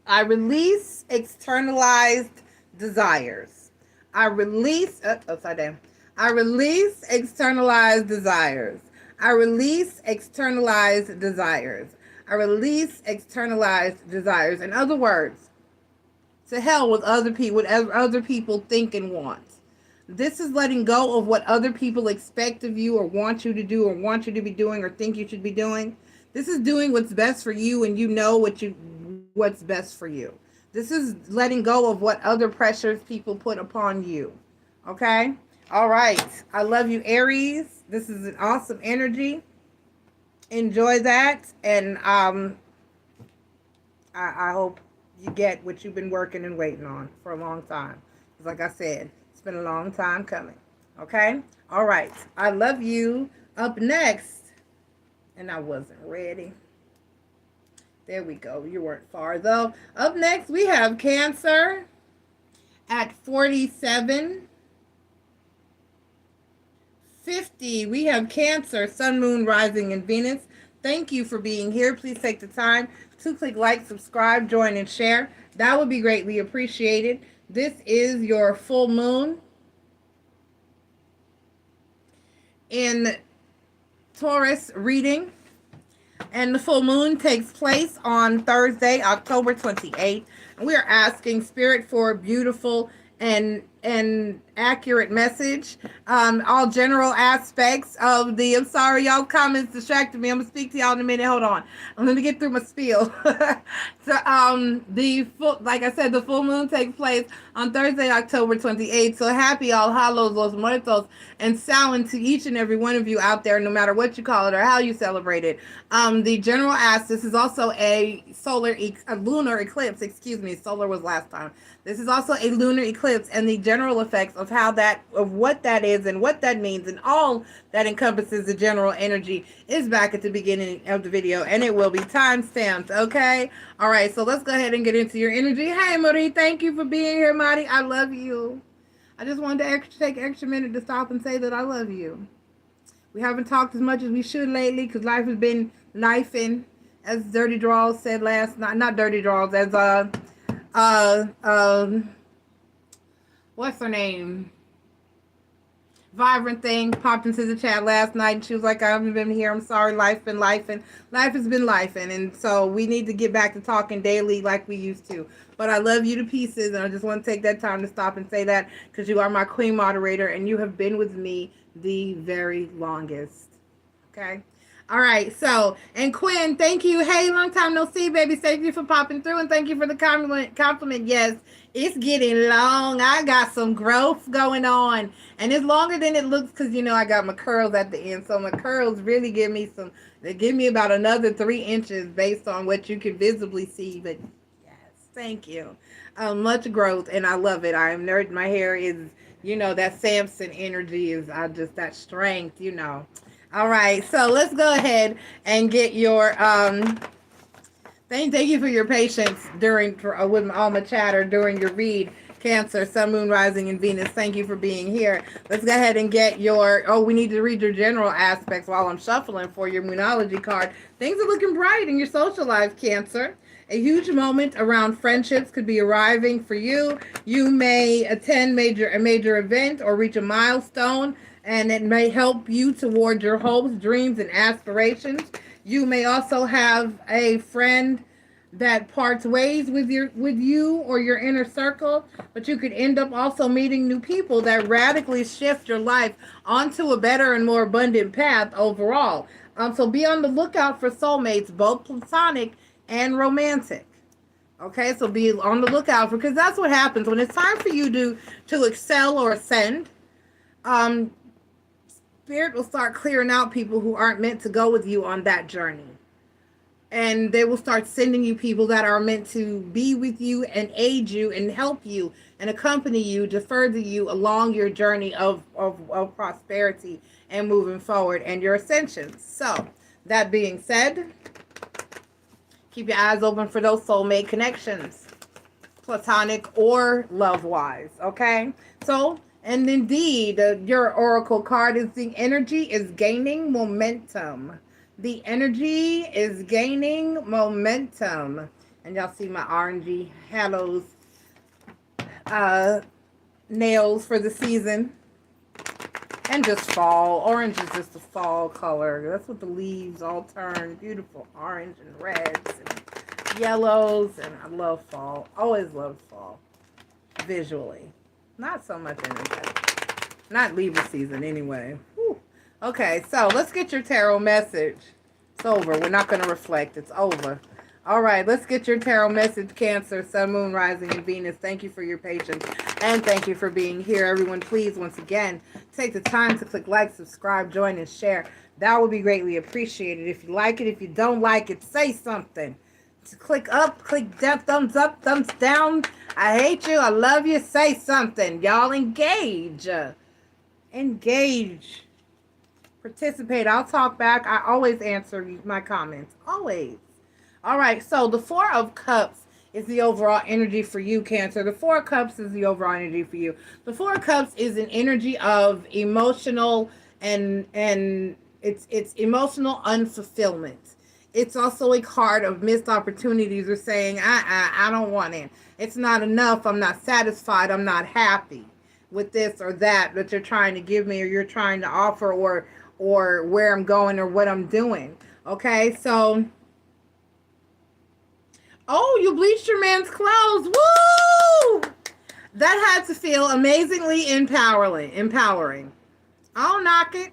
I release externalized desires. I release upside down. I release externalized desires. I release externalized desires. I release externalized desires. In other words, to hell with other people, whatever other people think and want. This is letting go of what other people expect of you or want you to do or want you to be doing or think you should be doing. This is doing what's best for you, and you know what's best for you. This is letting go of what other pressures people put upon you. Okay? All right. I love you, Aries. This is an awesome energy. Enjoy that. And I hope you get what you've been working and waiting on for a long time. Because like I said, it's been a long time coming. Okay? All right. I love you. Up next, and I wasn't ready. There we go. You weren't far, though. Up next, we have Cancer at 4750. We have Cancer, Sun, Moon, Rising, and Venus. Thank you for being here. Please take the time to click like, subscribe, join, and share. That would be greatly appreciated. This is your full moon in Taurus reading. And the full moon takes place on Thursday, October 28th. And we are asking Spirit for a beautiful and accurate message. All general aspects of the, I'm sorry, y'all comments distracted me. I'm going to speak to y'all in a minute. Hold on. I'm going to get through my spiel. So, like I said, the full moon takes place on Thursday, October 28th. So happy All Hallows, Los Muertos, and Samhain to each and every one of you out there, no matter what you call it or how you celebrate it. The general ask, this is also a lunar eclipse, excuse me. Solar was last time. This is also a lunar eclipse, and the general effects of what that is and what that means and all that encompasses the general energy is back at the beginning of the video, and it will be time stamped. Okay? All right, so let's go ahead and get into your energy. Hey, Marie, thank you for being here, Marty. I love you. I just wanted to take an extra minute to stop and say that I love you. We haven't talked as much as we should lately because life has been lifing, as Dirty Draws said last night. Not Dirty Draws, as what's her name? Vibrant Thing popped into the chat last night, and she was like, I haven't been here. I'm sorry. Life been lifing. Life has been lifing. And so we need to get back to talking daily like we used to. But I love you to pieces, and I just want to take that time to stop and say that because you are my queen moderator, and you have been with me the very longest. Okay? All right, so, and Quinn, thank you. Hey, long time no see, baby. Thank you for popping through, and thank you for the compliment. Yes, it's getting long. I got some growth going on, and it's longer than it looks because, I got my curls at the end. So my curls really they give me about another 3 inches based on what you can visibly see. But yes, thank you. Much growth, and I love it. I am nerd. My hair is, that Samson energy is just that strength. All right, so let's go ahead and get your thank you for your patience with all my chatter during your read. Cancer, Sun, Moon, Rising, and Venus. Thank you for being here. Let's go ahead and get we need to read your general aspects while I'm shuffling for your Moonology card. Things are looking bright in your social life, Cancer. A huge moment around friendships could be arriving for you. You may attend a major event or reach a milestone, and it may help you toward your hopes, dreams, and aspirations. You may also have a friend that parts ways with you or your inner circle, but you could end up also meeting new people that radically shift your life onto a better and more abundant path overall. So be on the lookout for soulmates, both platonic and romantic. Okay, so be on the lookout because that's what happens when it's time for you to excel or ascend. Spirit will start clearing out people who aren't meant to go with you on that journey. And they will start sending you people that are meant to be with you and aid you and help you and accompany you to further you along your journey of prosperity and moving forward and your ascension. So, that being said, keep your eyes open for those soulmate connections, platonic or love-wise, okay? So, and indeed, your oracle card is the energy is gaining momentum. The energy is gaining momentum. And y'all see my orangey halos nails for the season. And just fall. Orange is just a fall color. That's what the leaves all turn. Beautiful orange and reds and yellows. And I love fall. Always loved fall. Visually. Not so much energetic. Not Libra season anyway. Whew. Okay, so let's get your tarot message. It's over. We're not going to reflect. It's over. All right, let's get your tarot message, Cancer, Sun, Moon, Rising, and Venus. Thank you for your patience, and thank you for being here. Everyone, please, once again, take the time to click like, subscribe, join, and share. That would be greatly appreciated. If you like it, if you don't like it, say something. Click up, click down, thumbs up, thumbs down. I hate you. I love you. Say something. Y'all engage. Engage. Participate. I'll talk back. I always answer my comments. Always. All right. So the Four of Cups is the overall energy for you, Cancer. The Four of Cups is the overall energy for you. The Four of Cups is an energy of emotional and it's emotional unfulfillment. It's also a card of missed opportunities or saying, I don't want it. It's not enough. I'm not satisfied. I'm not happy with this or that you're trying to give me or you're trying to offer or where I'm going or what I'm doing. Okay, so, oh, you bleached your man's clothes. Woo! That had to feel amazingly empowering. I don't knock it.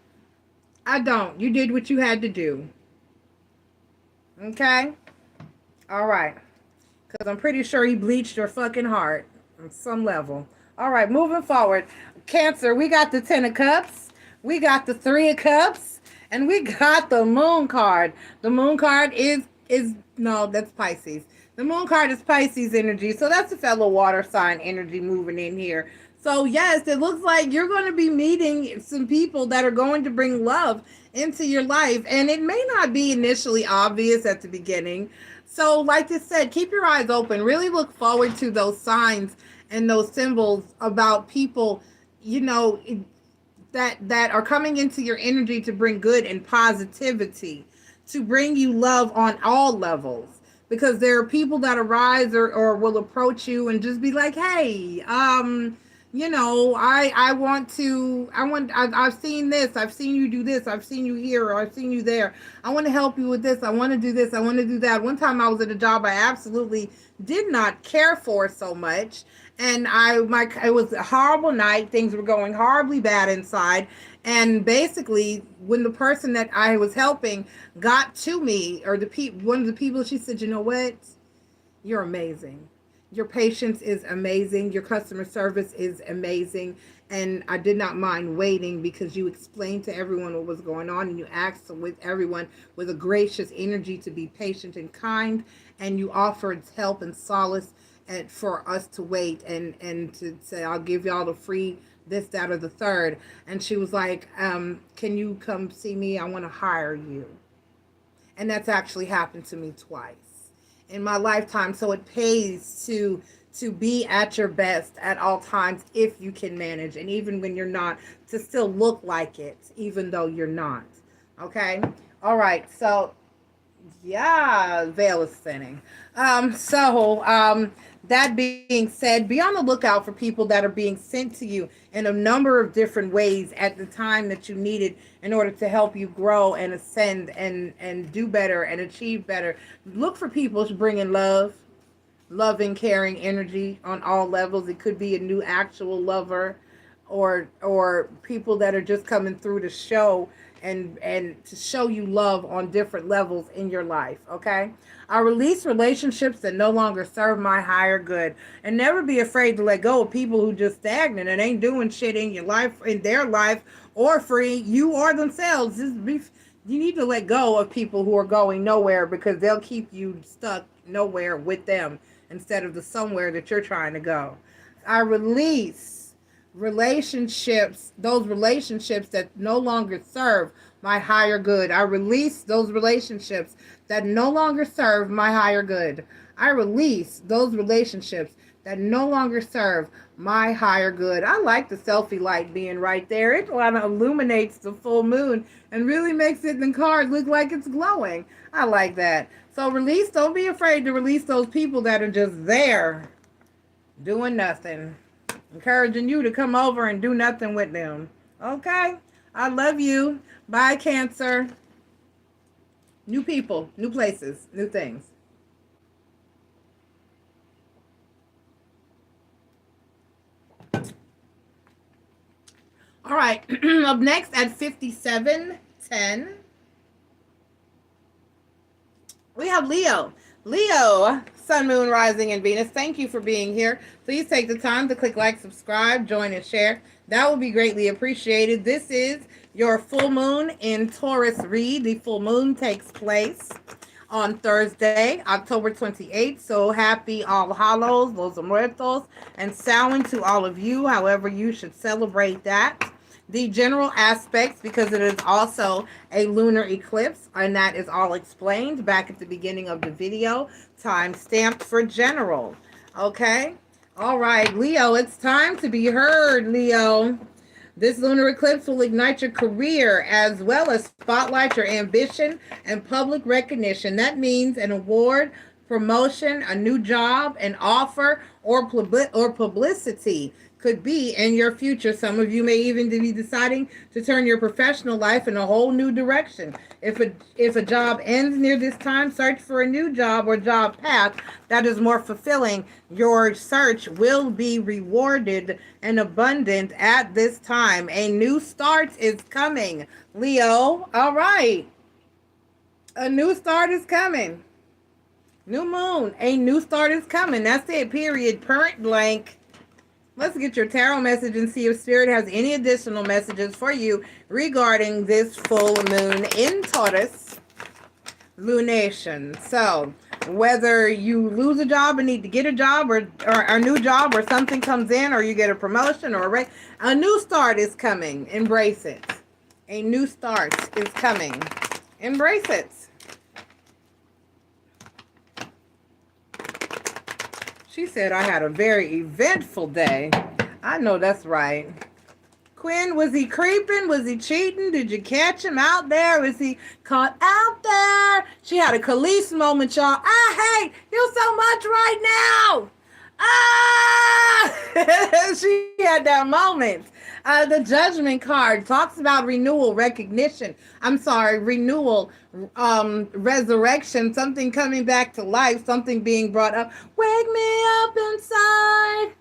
I don't. You did what you had to do. Okay? All right. Because I'm pretty sure he bleached your fucking heart on some level. All right, moving forward. Cancer, we got the Ten of Cups. We got the Three of Cups. And we got the Moon card. The Moon card no, that's Pisces. The Moon card is Pisces energy. So that's a fellow water sign energy moving in here. So yes, it looks like you're going to be meeting some people that are going to bring love into your life. And it may not be initially obvious at the beginning. So like I said, keep your eyes open. Really look forward to those signs and those symbols about people, that are coming into your energy to bring good and positivity, to bring you love on all levels. Because there are people that arise or will approach you and just be like, hey, you know, I've seen this, I've seen you do this, I've seen you here, or I've seen you there. I want to help you with this. I want to do this. I want to do that. One time I was at a job I absolutely did not care for so much. And it was a horrible night. Things were going horribly bad inside. And basically, when the person that I was helping got to me, or one of the people, she said, "You know what? You're amazing. Your patience is amazing. Your customer service is amazing. And I did not mind waiting because you explained to everyone what was going on, and you asked with everyone with a gracious energy to be patient and kind, and you offered help and solace and for us to wait and to say, I'll give y'all the free this, that, or the third." And she was like, "Can you come see me? I want to hire you." And that's actually happened to me twice in my lifetime. So it pays to be at your best at all times if you can manage, and even when you're not, to still look like it even though you're not. Okay. All right. So yeah, veil is thinning. That being said, be on the lookout for people that are being sent to you in a number of different ways at the time that you need it in order to help you grow and ascend and do better and achieve better. Look for people to bring in loving, caring energy on all levels. It could be a new actual lover, or people that are just coming through to show and to show you love on different levels in your life. Okay. I release relationships that no longer serve my higher good, and never be afraid to let go of people who just stagnant and ain't doing shit in your life, in their life, or free you or themselves. You need to let go of people who are going nowhere, because they'll keep you stuck nowhere with them instead of the somewhere that you're trying to go. I release those relationships that no longer serve my higher good. I release those relationships that no longer serve my higher good. I release those relationships that no longer serve my higher good. I like the selfie light being right there. It kind of illuminates the full moon and really makes it in the card look like it's glowing. I like that. So release, don't be afraid to release those people that are just there doing nothing. Encouraging you to come over and do nothing with them. Okay? I love you. Bye, Cancer. New people, new places, new things. All right. Up next at 57:10, we have Leo. Leo, Sun, Moon, Rising, and Venus. Thank you for being here. Please take the time to click like, subscribe, join, and share. That would be greatly appreciated. This is your full moon in Taurus read. The full moon takes place on Thursday, October 28th. So happy All Hallows, Los Muertos, and Samhain to all of you, however you should celebrate that. The general aspects, because it is also a lunar eclipse, and that is all explained back at the beginning of the video, time stamped for general. Okay? All right, Leo, it's time to be heard, Leo. This lunar eclipse will ignite your career as well as spotlight your ambition and public recognition. That means an award, promotion, a new job, an offer, or publicity could be in your future. Some of you may even be deciding to turn your professional life in a whole new direction. If a job ends near this time, search for a new job or job path that is more fulfilling. Your search will be rewarded and abundant at this time. A new start is coming, Leo. All right. A new start is coming. New moon. A new start is coming. That's it, period. Point blank. Let's get your tarot message and see if Spirit has any additional messages for you regarding this full moon in Taurus lunation. So, whether you lose a job and need to get a job, or a new job, or something comes in, or you get a promotion, or a new start is coming. Embrace it. A new start is coming. Embrace it. She said, I had a very eventful day. I know that's right. Quinn, was he creeping? Was he cheating? Did you catch him out there? Was he caught out there? She had a Khalees moment, y'all. I hate you so much right now. Ah! She had that moment. The Judgment card talks about renewal, recognition. I'm sorry, renewal, resurrection, something coming back to life, something being brought up. Wake me up inside.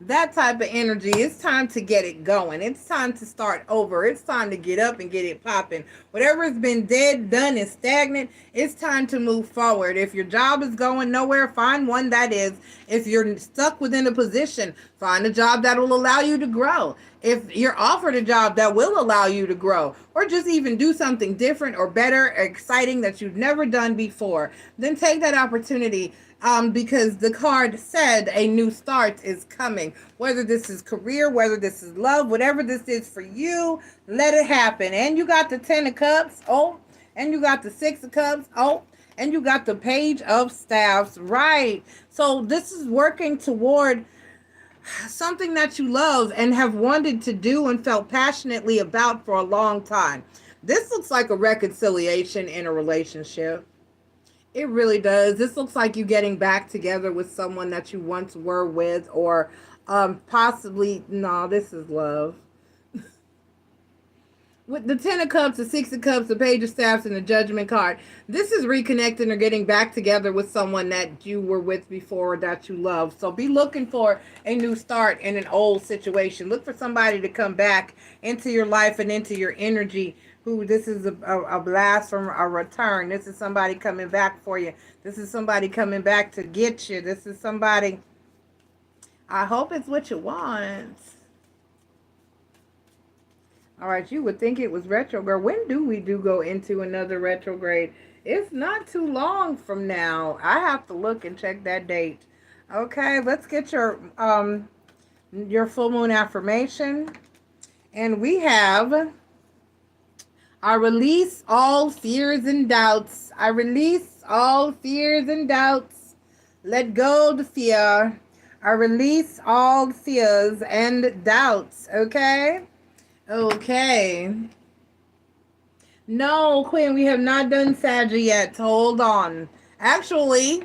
That type of energy. It's time to get it going. It's time to start over. It's time to get up and get it popping. Whatever's been dead, done, and stagnant, it's time to move forward. If your job is going nowhere, find one that is. If you're stuck within a position, find a job that will allow you to grow. If you're offered a job that will allow you to grow, or just even do something different or better, or exciting that you've never done before, then take that opportunity. Because the card said a new start is coming. Whether this is career, whether this is love, whatever this is for you, let it happen. And you got the 10 of Cups, oh, and you got the 6 of Cups, oh, and you got the Page of Staffs, right? So this is working toward something that you love and have wanted to do and felt passionately about for a long time. This looks like a reconciliation in a relationship. It really does. This looks like you getting back together with someone that you once were with, or possibly, no, this is love. With the 10 of Cups, the 6 of Cups, the Page of Staffs, and the Judgment card, this is reconnecting or getting back together with someone that you were with before, that you love. So be looking for a new start in an old situation. Look for somebody to come back into your life and into your energy. Who this is a blast from a return. This is somebody coming back for you. This is somebody coming back to get you. This is somebody, I hope it's what you want. All right, you would think it was retrograde. When do we go into another retrograde? It's not too long from now. I have to look and check that date. Okay, let's get your full moon affirmation. And we have, I release all fears and doubts. I release all fears and doubts. Let go of the fear. I release all fears and doubts. Okay? Okay. No, Queen, we have not done Saggy yet. Hold on. Actually,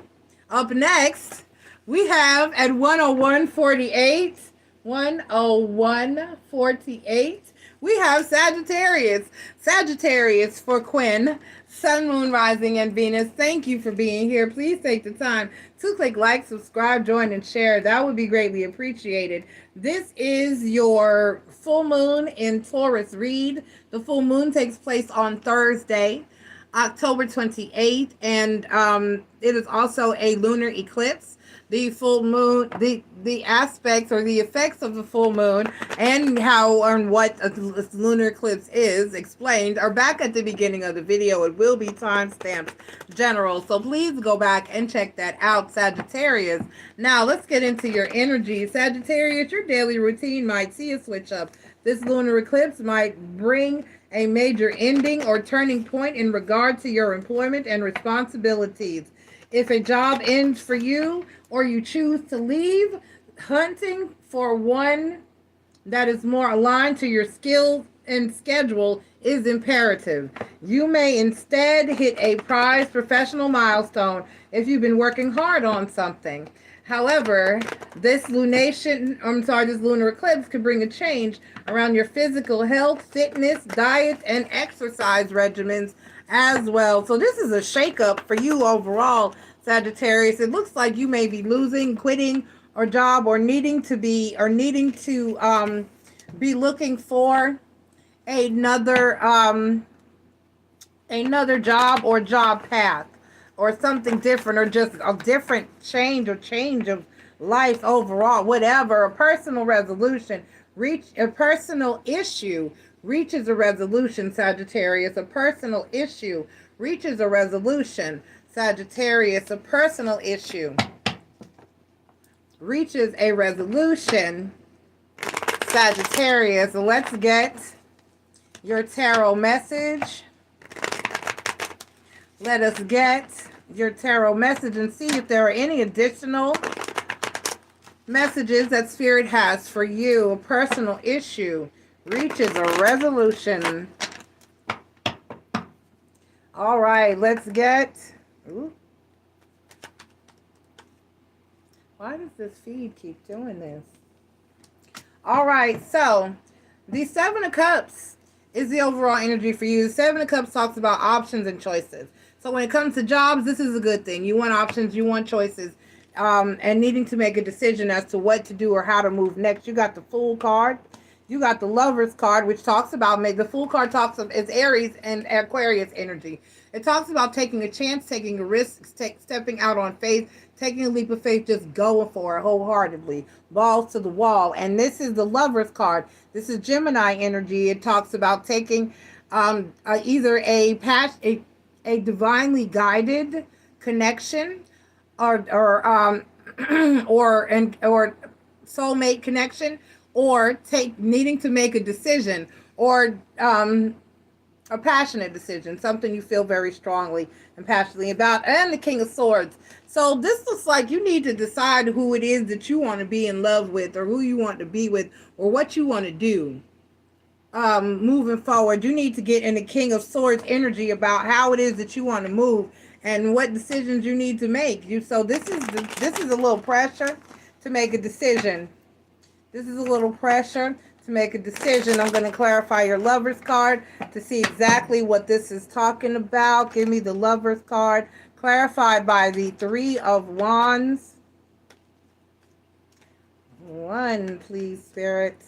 up next, we have at 101:48, 101:48, we have Sagittarius. Sagittarius for Quinn, Sun, Moon, Rising, and Venus. Thank you for being here. Please take the time to click like, subscribe, join, and share. That would be greatly appreciated. This is your full moon in Taurus read. The full moon takes place on Thursday, October 28th, and it is also a lunar eclipse. The full moon, the aspects or the effects of the full moon and how and what a lunar eclipse is explained are back at the beginning of the video. It will be timestamped general, so please go back and check that out, Sagittarius. Now let's get into your energy. Sagittarius, your daily routine might see a switch up. This lunar eclipse might bring a major ending or turning point in regard to your employment and responsibilities. If a job ends for you or you choose to leave, hunting for one that is more aligned to your skills and schedule is imperative. You may instead hit a prized professional milestone if you've been working hard on something. However, this lunar eclipse could bring a change around your physical health, fitness, diet, and exercise regimens as well. So this is a shakeup for you overall, Sagittarius. It looks like you may be losing, quitting, or job, or needing to be looking for another job or job path, or something different, or just a different change of life overall, whatever. A personal resolution, a personal issue reaches a resolution, Sagittarius. A personal issue reaches a resolution, Sagittarius. A personal issue reaches a resolution, Sagittarius. Let's get your tarot message. Let us get your tarot message and see if there are any additional messages that Spirit has for you. A personal issue reaches a resolution. All right, let's get Why does this feed keep doing this? All right, so the Seven of Cups is the overall energy for you. The Seven of Cups talks about options and choices. So when it comes to jobs, this is a good thing. You want options, you want choices, and needing to make a decision as to what to do or how to move next. You got the Fool card. You got the Lovers card, which talks about, the Fool card talks of, it's Aries and Aquarius energy. It talks about taking a chance, taking a risk, stepping out on faith, taking a leap of faith, just going for it wholeheartedly, balls to the wall. And this is the Lovers card. This is Gemini energy. It talks about taking either a divinely guided connection, or or soulmate connection, or needing to make a decision, or a passionate decision, something you feel very strongly and passionately about. And the King of Swords. So this looks like you need to decide who it is that you want to be in love with, or who you want to be with, or what you want to do. Moving forward, you need to get in the King of Swords energy about how it is that you want to move and what decisions you need to make. So this is a little pressure to make a decision. This is a little pressure to make a decision. I'm going to clarify your Lovers card to see exactly what this is talking about. Give me the Lovers card, clarified by the Three of Wands. One, please, Spirit.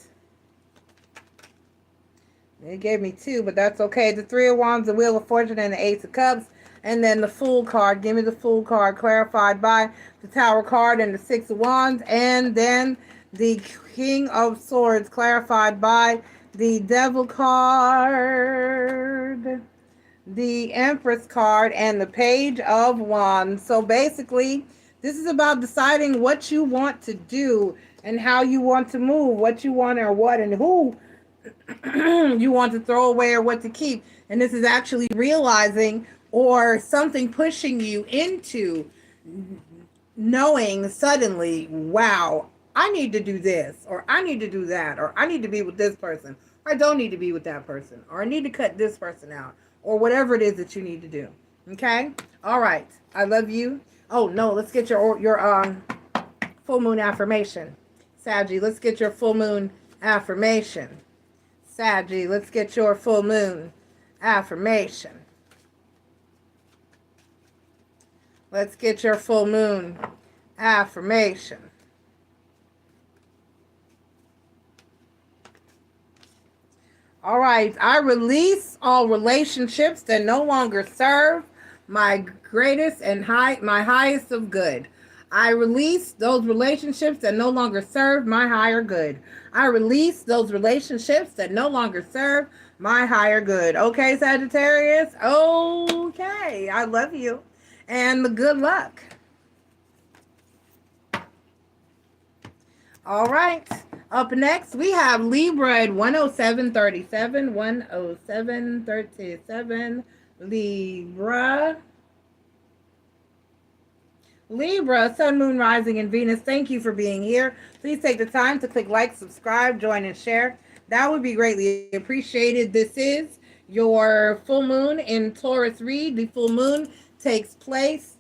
It gave me two, but that's okay. The Three of Wands, the Wheel of Fortune, and the Ace of Cups. And then the Fool card. Give me the Fool card, clarified by the Tower card and the Six of Wands. And then the King of Swords, clarified by the Devil card, the Empress card, and the Page of Wands. So basically, this is about deciding what you want to do and how you want to move, what you want or what and who you want to throw away or what to keep. And this is actually realizing, or something pushing you into knowing suddenly, wow, I need to do this, or I need to do that, or I need to be with this person, or I don't need to be with that person, or I need to cut this person out, or whatever it is that you need to do. Okay? All right. I love you. Oh, no, let's get your full moon affirmation. Saggy, let's get your full moon affirmation. Saggy, let's get your full moon affirmation. Let's get your full moon affirmation. All right. I release all relationships that no longer serve my greatest and my highest of good. I release those relationships that no longer serve my higher good. I release those relationships that no longer serve my higher good. Okay, Sagittarius? Okay. I love you. And good luck. All right. Up next, we have Libra at 10737. 10737. Libra. Libra, Sun, Moon, Rising, and Venus, thank you for being here. Please take the time to click like, subscribe, join, and share. That would be greatly appreciated. This is your full moon in Taurus read. The full moon takes place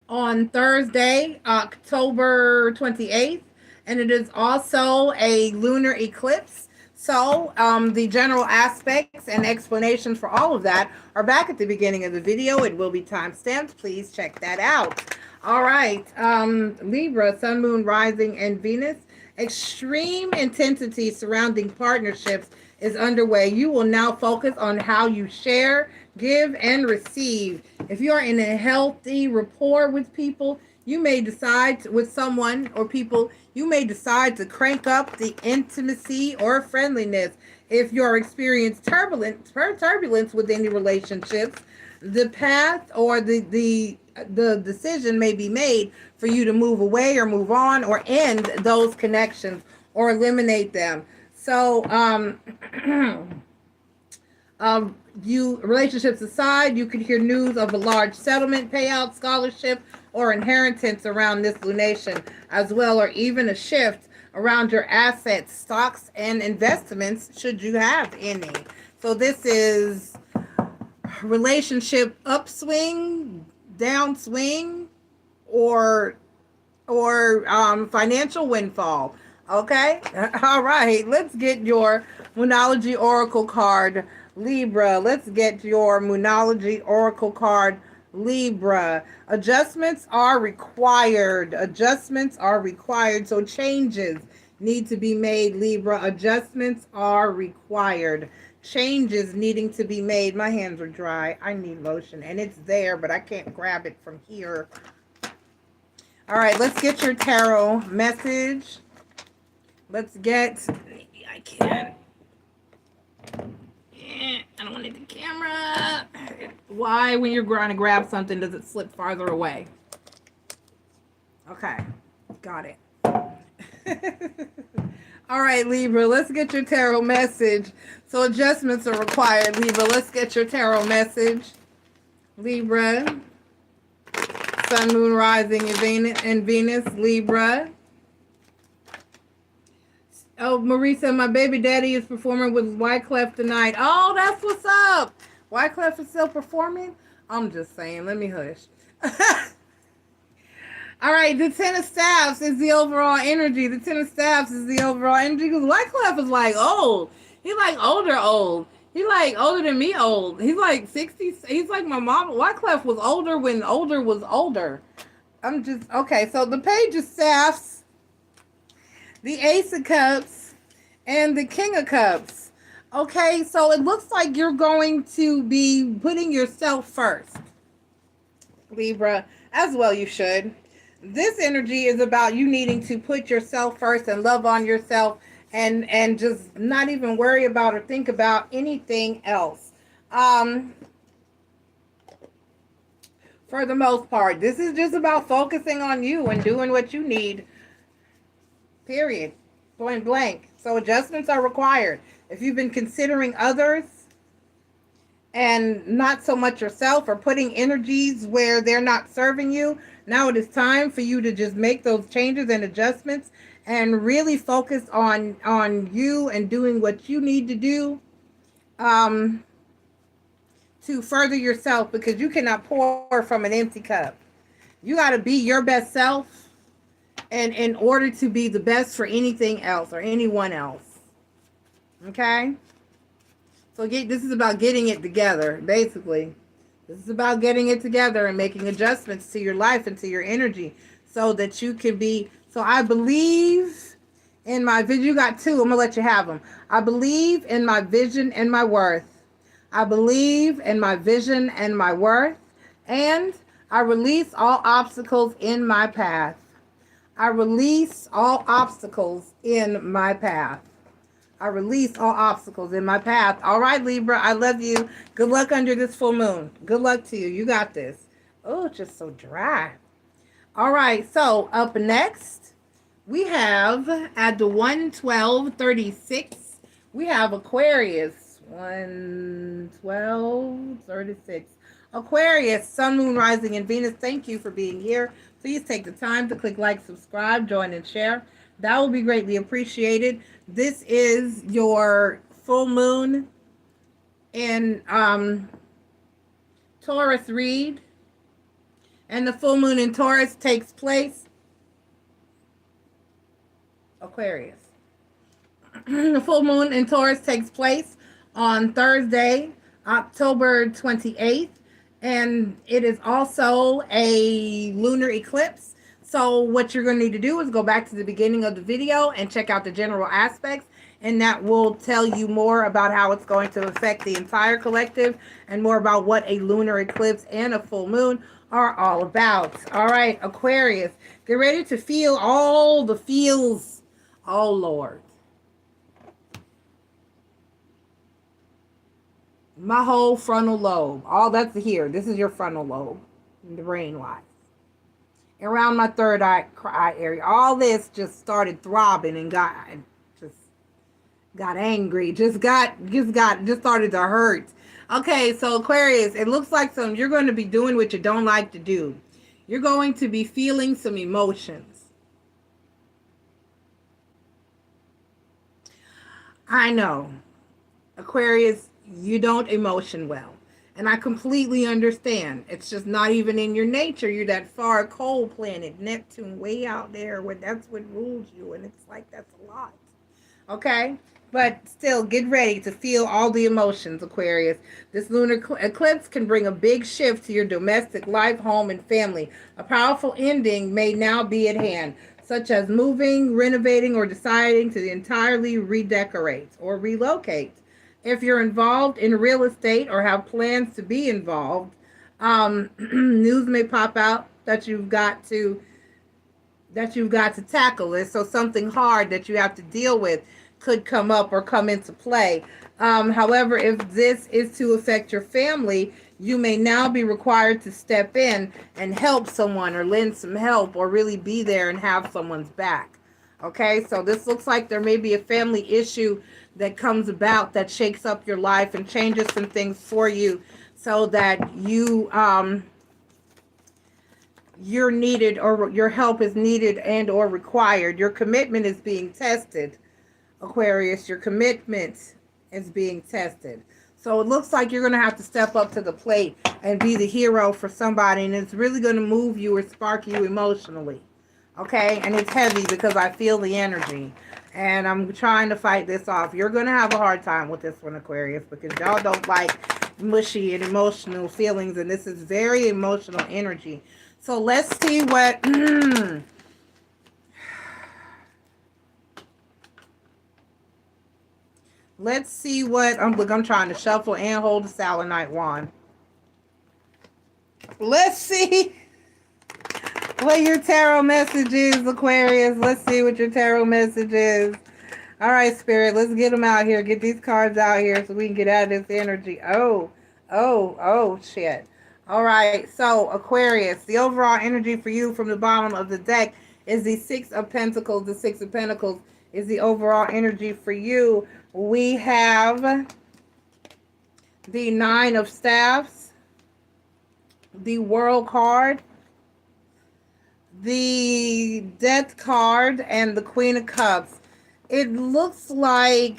on Thursday, October 28th, and it is also a lunar eclipse. So the general aspects and explanations for all of that are back at the beginning of the video. It will be time-stamped. Please check that out. All right. Libra, Sun, Moon, Rising, and Venus. Extreme intensity surrounding partnerships is underway. You will now focus on how you share, give, and receive. If you are in a healthy rapport with people, you may decide with someone or people, you may decide to crank up the intimacy or friendliness. If you're experiencing turbulence within the relationships, the path or the decision may be made for you to move away or move on or end those connections or eliminate them. So, relationships aside, you could hear news of a large settlement, payout, scholarship, or inheritance around this lunation as well, or even a shift around your assets, stocks, and investments, should you have any. So this is relationship upswing, downswing, or or financial windfall. Okay? All right. Let's get your Moonology Oracle card, Libra. Let's get your Moonology Oracle card, Libra. Adjustments are required. Adjustments are required. So changes need to be made, Libra. Adjustments are required. Changes needing to be made. My hands are dry. I need lotion. And it's there, but I can't grab it from here. All right, let's get your tarot message. Let's get... I can't. I don't want to hit the camera. Why, when you're trying to grab something, does it slip farther away? Okay, got it. All right, Libra, let's get your tarot message. So adjustments are required, Libra. Let's get your tarot message. Libra. Sun, Moon, Rising, and Venus, Libra. Oh, Marisa, my baby daddy is performing with Wyclef tonight. Oh, that's what's up. Wyclef is still performing? I'm just saying. Let me hush. All right, the Ten of Staffs is the overall energy. The Ten of Staffs is the overall energy because Wyclef is like old. He's like old. He's like older than me old. He's like 60. He's like my mom. Wyclef was older when older was older. I'm just, okay, so the Page of Staffs, the Ace of Cups, and the King of Cups. Okay, so it looks like you're going to be putting yourself first, Libra, as well you should. This energy is about you needing to put yourself first and love on yourself and just not even worry about or think about anything else. For the most part, this is just about focusing on you and doing what you need. Period. Point blank. So adjustments are required. If you've been considering others and not so much yourself, or putting energies where they're not serving you, now it is time for you to just make those changes and adjustments and really focus on you and doing what you need to do to further yourself, because you cannot pour from an empty cup. You got to be your best self, and in order to be the best for anything else or anyone else. Okay? So this is about getting it together, basically. This is about getting it together and making adjustments to your life and to your energy so that you can be... So I believe in my vision. You got two. I'm going to let you have them. I believe in my vision and my worth. I believe in my vision and my worth. And I release all obstacles in my path. I release all obstacles in my path. I release all obstacles in my path. All right, Libra, I love you. Good luck under this full moon. Good luck to you. You got this. Oh, it's just so dry. All right, so up next, we have at the 112:36, we have Aquarius. 112:36. Aquarius, Sun, Moon, Rising, and Venus, thank you for being here. Please take the time to click like, subscribe, join, and share. That will be greatly appreciated. This is your full moon in Taurus read. And the full moon in Taurus takes place, Aquarius. The full moon in Taurus takes place on Thursday, October 28th. And it is also a lunar eclipse. So what you're going to need to do is go back to the beginning of the video and check out the general aspects. And that will tell you more about how it's going to affect the entire collective and more about what a lunar eclipse and a full moon are all about. All right, Aquarius, get ready to feel all the feels. Oh, Lord. My whole frontal lobe. All that's here. This is your frontal lobe. The brain-wise. Around my third eye area. All this just started throbbing and got angry. Just started to hurt. Okay, so Aquarius, it looks like you're going to be doing what you don't like to do. You're going to be feeling some emotions. I know. Aquarius, you don't emotion well. And I completely understand. It's just not even in your nature. You're that far cold planet, Neptune, way out there where that's what rules you. And it's like, that's a lot. Okay? But still, get ready to feel all the emotions, Aquarius. This lunar eclipse can bring a big shift to your domestic life, home, and family. A powerful ending may now be at hand, such as moving, renovating, or deciding to entirely redecorate or relocate. If you're involved in real estate or have plans to be involved, news may pop out that you've got to tackle it. So something hard that you have to deal with could come up or come into play. However, if this is to affect your family, you may now be required to step in and help someone or lend some help or really be there and have someone's back. Okay, so this looks like there may be a family issue that comes about that shakes up your life and changes some things for you so that you're needed or your help is needed and or required. Your commitment is being tested, Aquarius. Your commitment is being tested. So it looks like you're going to have to step up to the plate and be the hero for somebody, and it's really going to move you or spark you emotionally. Okay? And it's heavy because I feel the energy. And I'm trying to fight this off. You're going to have a hard time with this one, Aquarius, because y'all don't like mushy and emotional feelings, and this is very emotional energy. So let's see what... Let's see what... I'm trying to shuffle and hold the Selenite wand. Let's see what your tarot message is, Aquarius. Let's see what your tarot message is. All right, Spirit, let's get them out here. Get these cards out here so we can get out of this energy. Oh, shit. All right, so Aquarius, the overall energy for you from the bottom of the deck is the Six of Pentacles. The Six of Pentacles is the overall energy for you. We have the Nine of Staffs, the World card, the Death card, and the Queen of Cups. It looks like,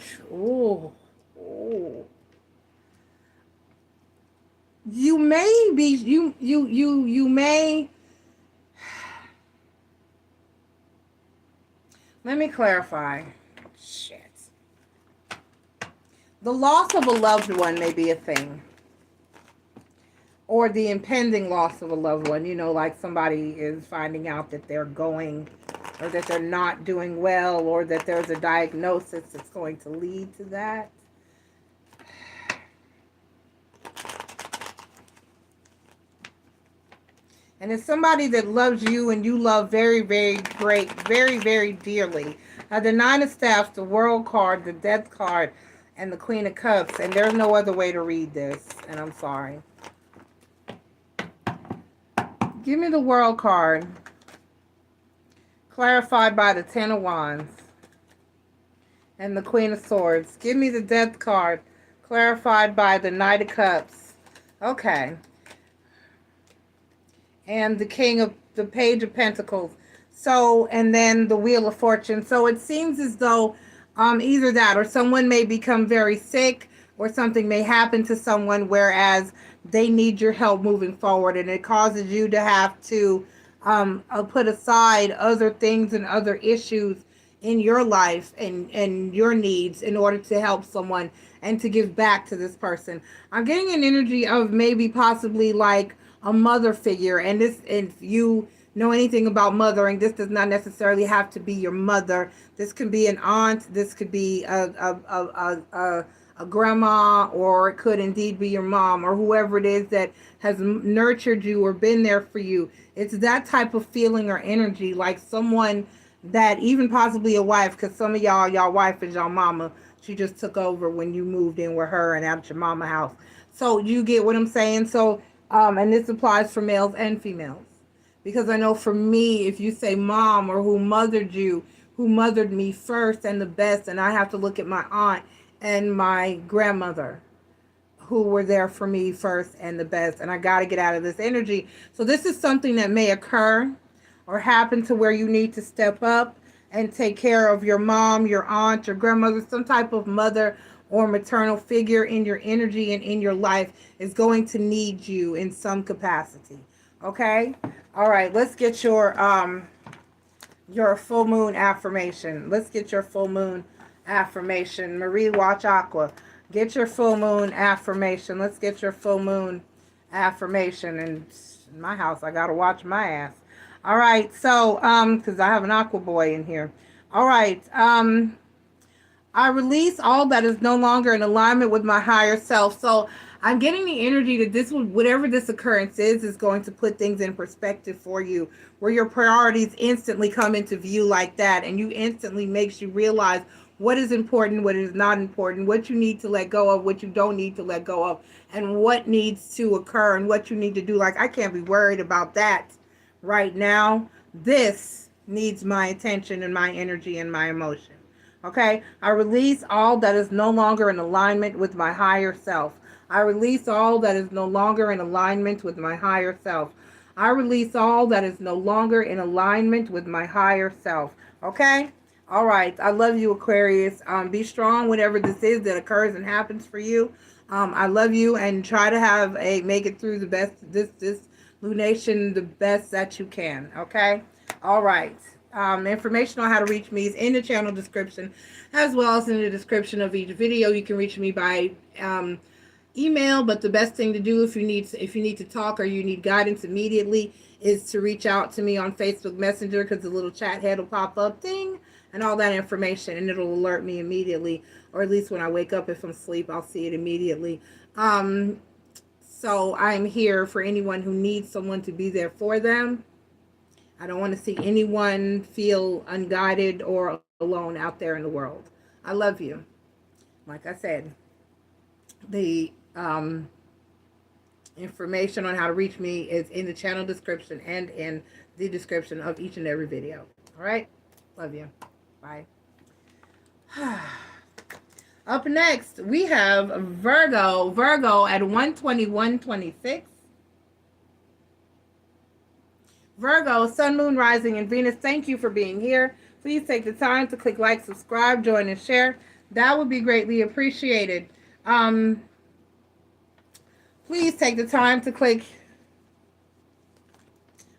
you may be, you may, let me clarify. Shit. The loss of a loved one may be a thing. Or the impending loss of a loved one. You know, like somebody is finding out that they're going, or that they're not doing well, or that there's a diagnosis that's going to lead to that. And it's somebody that loves you and you love very, very great, very, very dearly. The Nine of Staffs, the World card, the Death card, and the Queen of Cups. And there's no other way to read this. And I'm sorry. Give me the World card. Clarified by the Ten of Wands. And the Queen of Swords. Give me the Death card. Clarified by the Knight of Cups. Okay. And the Page of Pentacles. So, and then the Wheel of Fortune. So it seems as though either that or someone may become very sick, or something may happen to someone whereas they need your help moving forward, and it causes you to have to put aside other things and other issues in your life and your needs in order to help someone and to give back to this person. I'm getting an energy of maybe possibly like a mother figure, and this, if you know anything about mothering, this does not necessarily have to be your mother. This could be an aunt, this could be a grandma, or it could indeed be your mom, or whoever it is that has nurtured you or been there for you. It's that type of feeling or energy, like someone that, even possibly a wife, because some of y'all wife is y'all mama. She just took over when you moved in with her and at your mama house. So you get what I'm saying? So and this applies for males and females, because I know for me, if you say mom, or who mothered you, who mothered me first and the best, and I have to look at my aunt and my grandmother who were there for me first and the best, and I got to get out of this energy. So this is something that may occur or happen to where you need to step up and take care of your mom, your aunt, your grandmother, some type of mother or maternal figure in your energy and in your life is going to need you in some capacity. Okay? All right, let's get your full moon affirmation. Let's get your full moon affirmation. Marie Watch Aqua, get your full moon affirmation. Let's get your full moon affirmation. And in my house, I got to watch my ass. All right, so, because I have an aqua boy in here. All right, I release all that is no longer in alignment with my higher self. So I'm getting the energy that this will, whatever this occurrence is going to put things in perspective for you, where your priorities instantly come into view like that, and you instantly makes you realize what is important, what is not important, what you need to let go of, what you don't need to let go of, and what needs to occur and what you need to do. Like, I can't be worried about that right now. This needs my attention and my energy and my emotion. Okay, I release all that is no longer in alignment with my higher self. I release all that is no longer in alignment with my higher self. I release all that is no longer in alignment with my higher self. Okay? All right. I love you, Aquarius. Be strong, whatever this is that occurs and happens for you. I love you, and try to make it through the best, this lunation, the best that you can. Okay? All right. Information on how to reach me is in the channel description, as well as in the description of each video. You can reach me by email, but the best thing to do if you need to talk or you need guidance immediately is to reach out to me on Facebook Messenger, because the little chat head will pop up, ding, and all that information, and it'll alert me immediately, or at least when I wake up. If I'm asleep, I'll see it immediately. So I'm here for anyone who needs someone to be there for them. I don't want to see anyone feel unguided or alone out there in the world. I love you. Like I said, the information on how to reach me is in the channel description and in the description of each and every video. All right? Love you. Bye. Up next, we have Virgo. Virgo at 121:26. Virgo, Sun, Moon, Rising, and Venus, thank you for being here. Please take the time to click like, subscribe, join, and share. That would be greatly appreciated. Please take the time to click.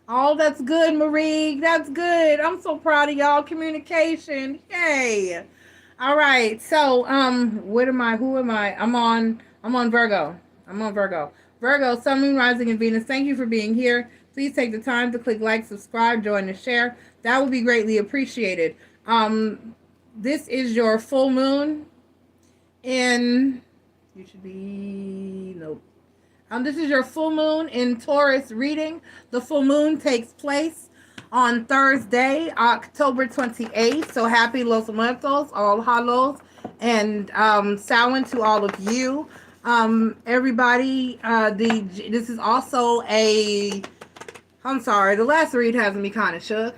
Oh, that's good, Marie. That's good. I'm so proud of y'all. Communication. Yay. All right. So, what am I? Who am I? I'm on Virgo. I'm on Virgo. Virgo, Sun, Moon, Rising, and Venus, thank you for being here. Please take the time to click like, subscribe, join, and share. That would be greatly appreciated. This is your full moon in, you should be, nope. This is your full moon in Taurus reading. The full moon takes place on Thursday, October 28th. So happy Los Muertos, all halos, and Samhain to all of you. Everybody, this is also a, I'm sorry, the last read has me kind of shook.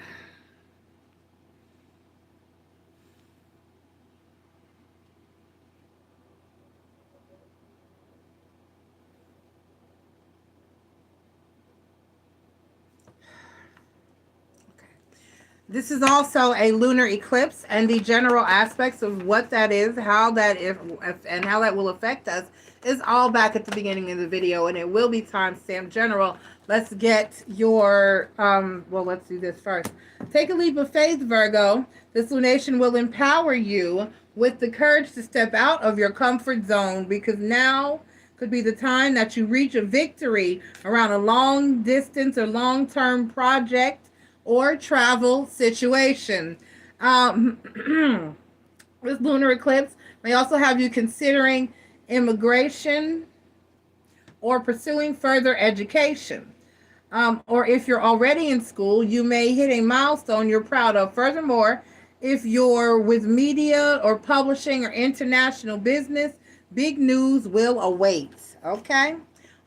This is also a lunar eclipse, and the general aspects of what that is, how that and how that will affect us is all back at the beginning of the video, and it will be timestamped. General, let's get your well, let's do this first. Take a leap of faith, Virgo. This lunation will empower you with the courage to step out of your comfort zone, because now could be the time that you reach a victory around a long distance or long-term project or travel situation. This lunar eclipse may also have you considering immigration or pursuing further education. Or if you're already in school, you may hit a milestone you're proud of. Furthermore, if you're with media or publishing or international business, big news will await. Okay?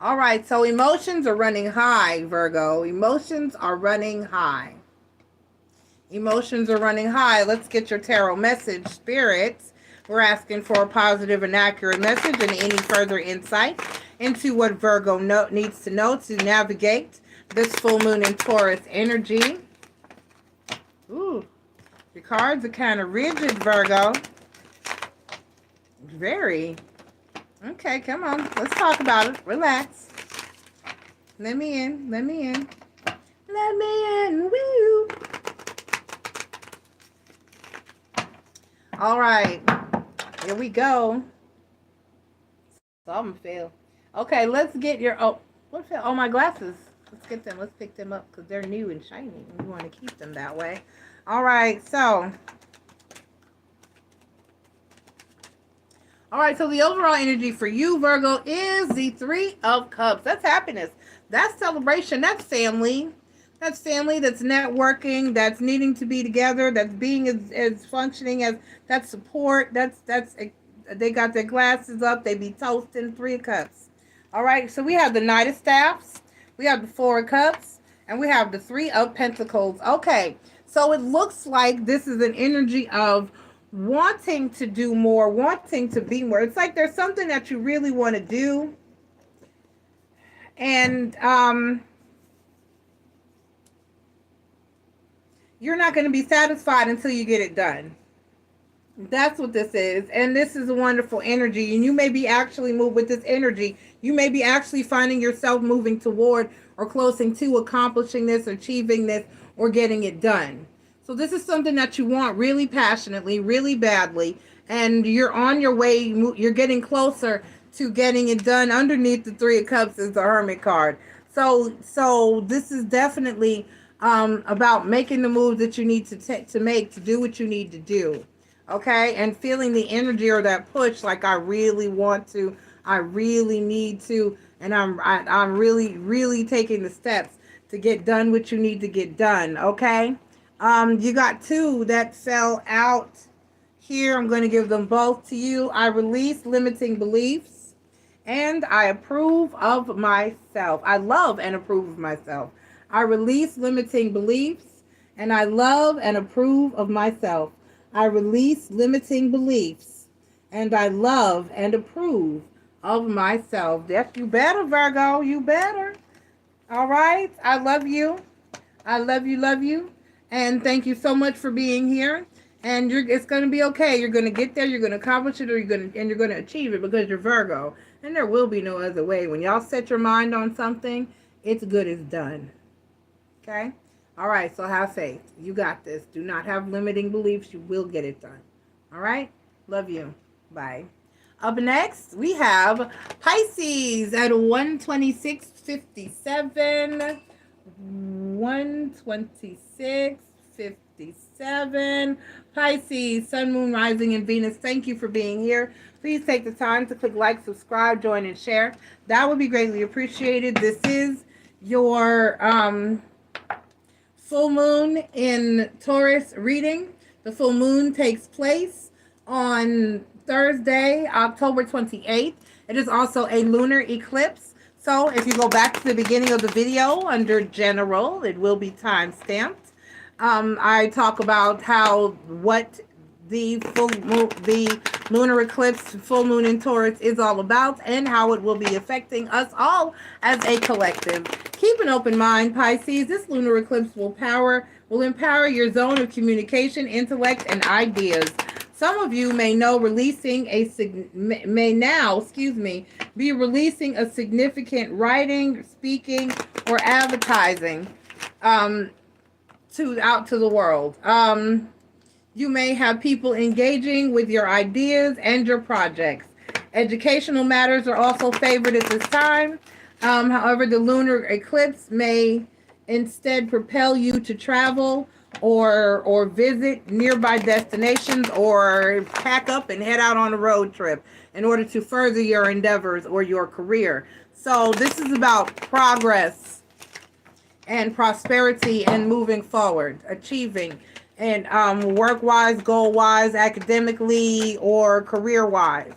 All right, so emotions are running high, Virgo. Emotions are running high. Emotions are running high. Let's get your tarot message, spirits. We're asking for a positive and accurate message and any further insight into what Virgo needs to know to navigate this full moon in Taurus energy. Ooh, your cards are kind of rigid, Virgo. Very. Okay, come on. Let's talk about it. Relax. Let me in. Let me in. Let me in. Woo! All right. Here we go. Something fell. Okay, let's get your... Oh, what fell? Oh, my glasses. Let's get them. Let's pick them up because they're new and shiny. We want to keep them that way. All right, so... All right, so the overall energy for you, Virgo, is the Three of Cups. That's happiness. That's celebration. That's family. That's family. That's networking. That's needing to be together. That's being as functioning as... That's support. That's... They got their glasses up. They be toasting. Three of Cups. All right, so we have the Knight of Staffs. We have the Four of Cups. And we have the Three of Pentacles. Okay, so it looks like this is an energy of wanting to do more, wanting to be more. It's like there's something that you really want to do. And you're not going to be satisfied until you get it done. That's what this is. And this is a wonderful energy. And you may be actually moved with this energy. You may be actually finding yourself moving toward or closing to accomplishing this, achieving this, or getting it done. So this is something that you want really passionately, really badly. And you're on your way. You're getting closer to getting it done. Underneath the Three of Cups is the Hermit card. So this is definitely about making the moves that you need to make to do what you need to do. Okay, and feeling the energy or that push, like I really want to, I really need to, and I'm really taking the steps to get done what you need to get done. Okay, you got two that fell out here. I'm going to give them both to you. I release limiting beliefs, and I approve of myself. I love and approve of myself. I release limiting beliefs, and I love and approve of myself. I release limiting beliefs, and I love and approve of myself. Yes, you better, Virgo. You better. All right. I love you. I love you, love you. And thank you so much for being here. And it's going to be okay. You're going to get there. You're going to accomplish it, or you're going to achieve it because you're Virgo. And there will be no other way. When y'all set your mind on something, it's good as done. Okay? All right, so have faith. You got this. Do not have limiting beliefs. You will get it done. All right? Love you. Bye. Up next, we have Pisces at 126.57. 126.57. Pisces, Sun, Moon, Rising, and Venus. Thank you for being here. Please take the time to click like, subscribe, join, and share. That would be greatly appreciated. This is your... full moon in Taurus reading. The full moon takes place on Thursday, October 28th. It is also a lunar eclipse. So if you go back to the beginning of the video under general, it will be time stamped. I talk about what the lunar eclipse, full moon in Taurus is all about, and how it will be affecting us all as a collective. Keep an open mind, Pisces. This lunar eclipse will empower your zone of communication, intellect, and ideas. Some of you may now be releasing a significant writing, speaking, or advertising out to the world. You may have people engaging with your ideas and your projects. Educational matters are also favored at this time. However, the lunar eclipse may instead propel you to travel or visit nearby destinations, or pack up and head out on a road trip in order to further your endeavors or your career. So this is about progress and prosperity and moving forward, achieving, and work-wise, goal-wise, academically, or career-wise.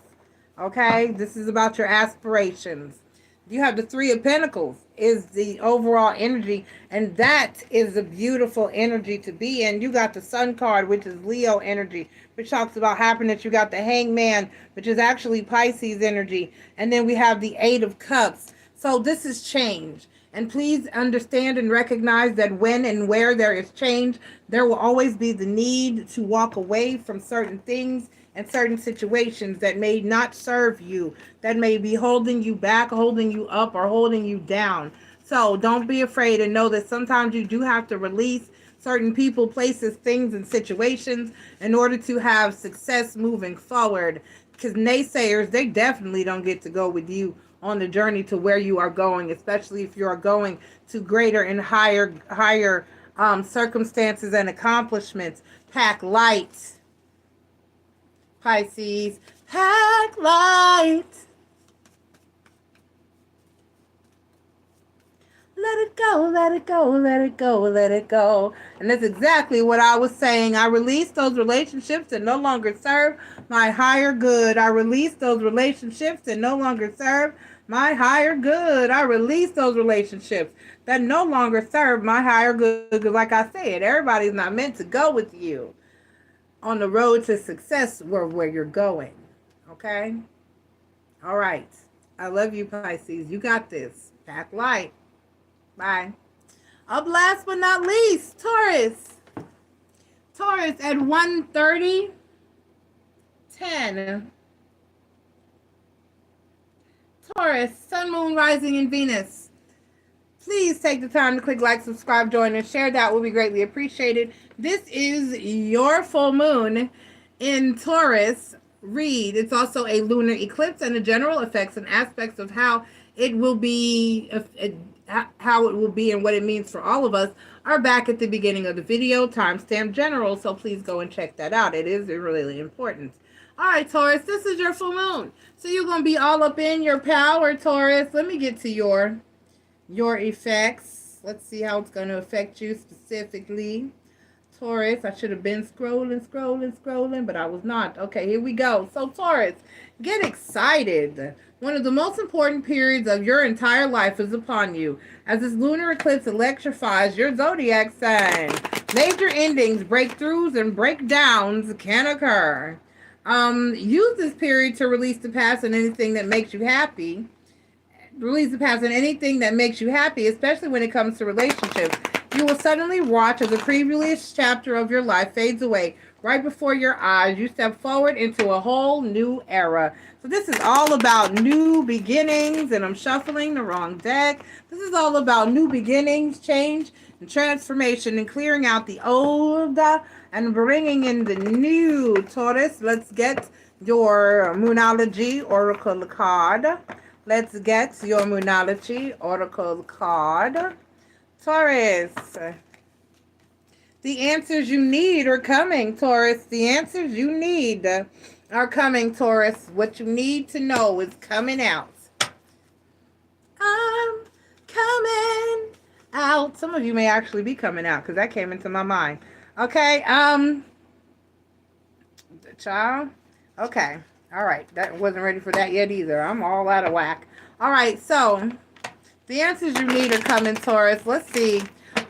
Okay? This is about your aspirations. You have the Three of Pentacles is the overall energy, and that is a beautiful energy to be in. You got the Sun card, which is Leo energy, which talks about happiness. You got the Hangman, which is actually Pisces energy. And then we have the Eight of Cups. So this is change. And please understand and recognize that when and where there is change, there will always be the need to walk away from certain things and certain situations that may not serve you, that may be holding you back, holding you up, or holding you down. So don't be afraid, and know that sometimes you do have to release certain people, places, things, and situations in order to have success moving forward. Because naysayers, they definitely don't get to go with you on the journey to where you are going, especially if you are going to greater and higher circumstances and accomplishments. Pack light, Pisces. Pack light. Let it go, let it go, let it go, let it go. And that's exactly what I was saying. I release those relationships that no longer serve my higher good. I release those relationships that no longer serve my higher good. I release those relationships that no longer serve my higher good. Because like I said, everybody's not meant to go with you on the road to success where you're going. Okay? All right. I love you, Pisces. You got this. Pack light. Bye. Up last but not least, Taurus. Taurus at 1:30, 10. Taurus, Sun, Moon, Rising, and Venus. Please take the time to click like, subscribe, join, and share. That will be greatly appreciated. This is your full moon in Taurus read. It's also a lunar eclipse, and the general effects and aspects of how it will be and what it means for all of us are back at the beginning of the video, timestamp general, so please go and check that out. It is really important. All right, Taurus, this is your full moon, so you're going to be all up in your power, Taurus. Let me get to your effects. Let's see how it's going to affect you specifically. Taurus, I should have been scrolling, but I was not. Okay, here we go. So, Taurus, get excited. One of the most important periods of your entire life is upon you, as this lunar eclipse electrifies your zodiac sign. Major endings, breakthroughs, and breakdowns can occur. Use this period to release the past and anything that makes you happy. Release the past and anything that makes you happy, especially when it comes to relationships. You will suddenly watch as the previous chapter of your life fades away right before your eyes. You step forward into a whole new era. So this is all about new beginnings, and I'm shuffling the wrong deck. This is all about new beginnings, change, and transformation, and clearing out the old and bringing in the new. Taurus, let's get your Moonology Oracle card. Let's get your Moonology Oracle card. Taurus, the answers you need are coming, Taurus. The answers you need are coming, Taurus. What you need to know is coming out. I'm coming out. Some of you may actually be coming out because that came into my mind. Okay, child. Okay, all right. That wasn't ready for that yet either. I'm all out of whack. All right, so the answers you need are coming, Taurus. Let's see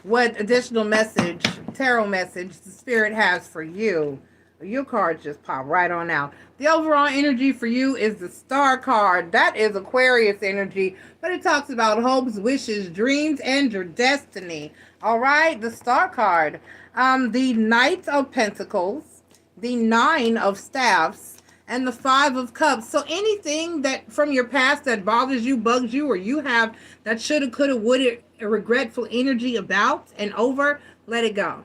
what additional message, tarot message, the Spirit has for you. Your card just popped right on out. The overall energy for you is the Star card. That is Aquarius energy, but it talks about hopes, wishes, dreams, and your destiny. All right, the Star card. The Knight of Pentacles, the Nine of Staffs, and the Five of Cups. So anything that from your past that bothers you, bugs you, or you have that shoulda, coulda, woulda, a regretful energy about and over, let it go.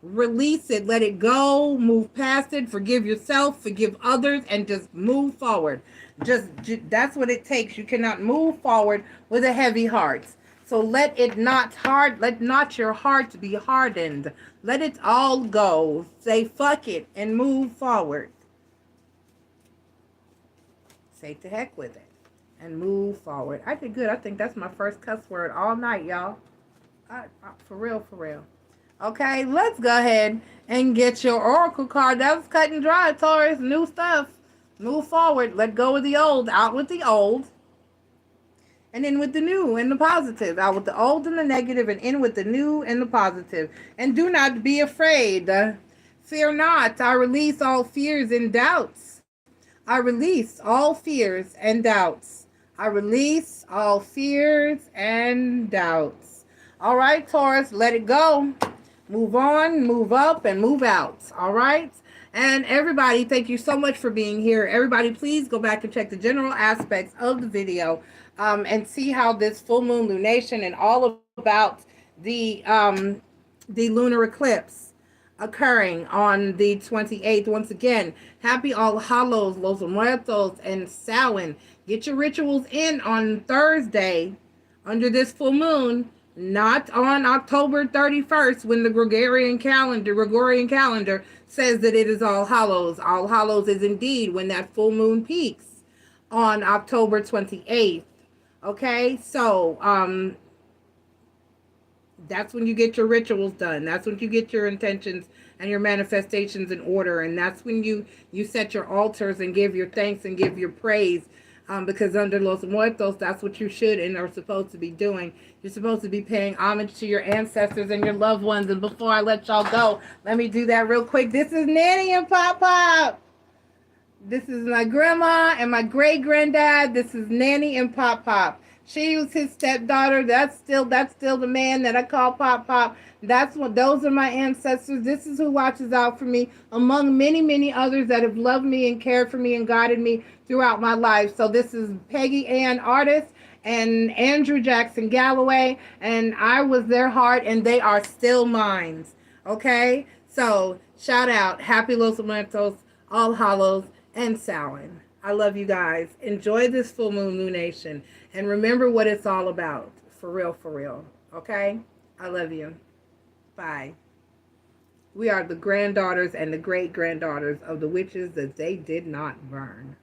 Release it. Let it go. Move past it. Forgive yourself. Forgive others. And just move forward. Just that's what it takes. You cannot move forward with a heavy heart. So let not your heart be hardened. Let it all go. Say fuck it and move forward. Say to heck with it and move forward. I did good. I think that's my first cuss word all night, y'all. For real. Okay, let's go ahead and get your oracle card. That was cut and dry, Taurus. New stuff. Move forward. Let go of the old. Out with the old. And in with the new and the positive. Out with the old and the negative, and in with the new and the positive. And do not be afraid. Fear not. I release all fears and doubts. I release all fears and doubts. I release all fears and doubts. All right, Taurus, let it go. Move on, move up, and move out. All right? And everybody, thank you so much for being here. Everybody, please go back and check the general aspects of the video and see how this full moon lunation and all about the lunar eclipse occurring on the 28th. Once again, happy All Hallows, Los Muertos, and Samhain. Get your rituals in on Thursday under this full moon, not on October 31st when the Gregorian calendar says that it is All Hallows. All Hallows is indeed when that full moon peaks on October 28th. Okay, so that's when you get your rituals done. That's when you get your intentions and your manifestations in order. And that's when you set your altars and give your thanks and give your praise. Because under Los Muertos, that's what you should and are supposed to be doing. You're supposed to be paying homage to your ancestors and your loved ones. And before I let y'all go, let me do that real quick. This is Nanny and Pop Pop. This is my grandma and my great-granddad. This is Nanny and Pop Pop. She was his stepdaughter. That's still the man that I call Pop Pop. Those are my ancestors. This is who watches out for me, among many, many others that have loved me and cared for me and guided me throughout my life. So this is Peggy Ann Artist and Andrew Jackson Galloway, and I was their heart, and they are still mine. Okay? So shout out. Happy Los Muertos, All Hallows, and Samhain. I love you guys. Enjoy this full moon lunation. And remember what it's all about. For real, for real. Okay? I love you. Bye. We are the granddaughters and the great-granddaughters of the witches that they did not burn.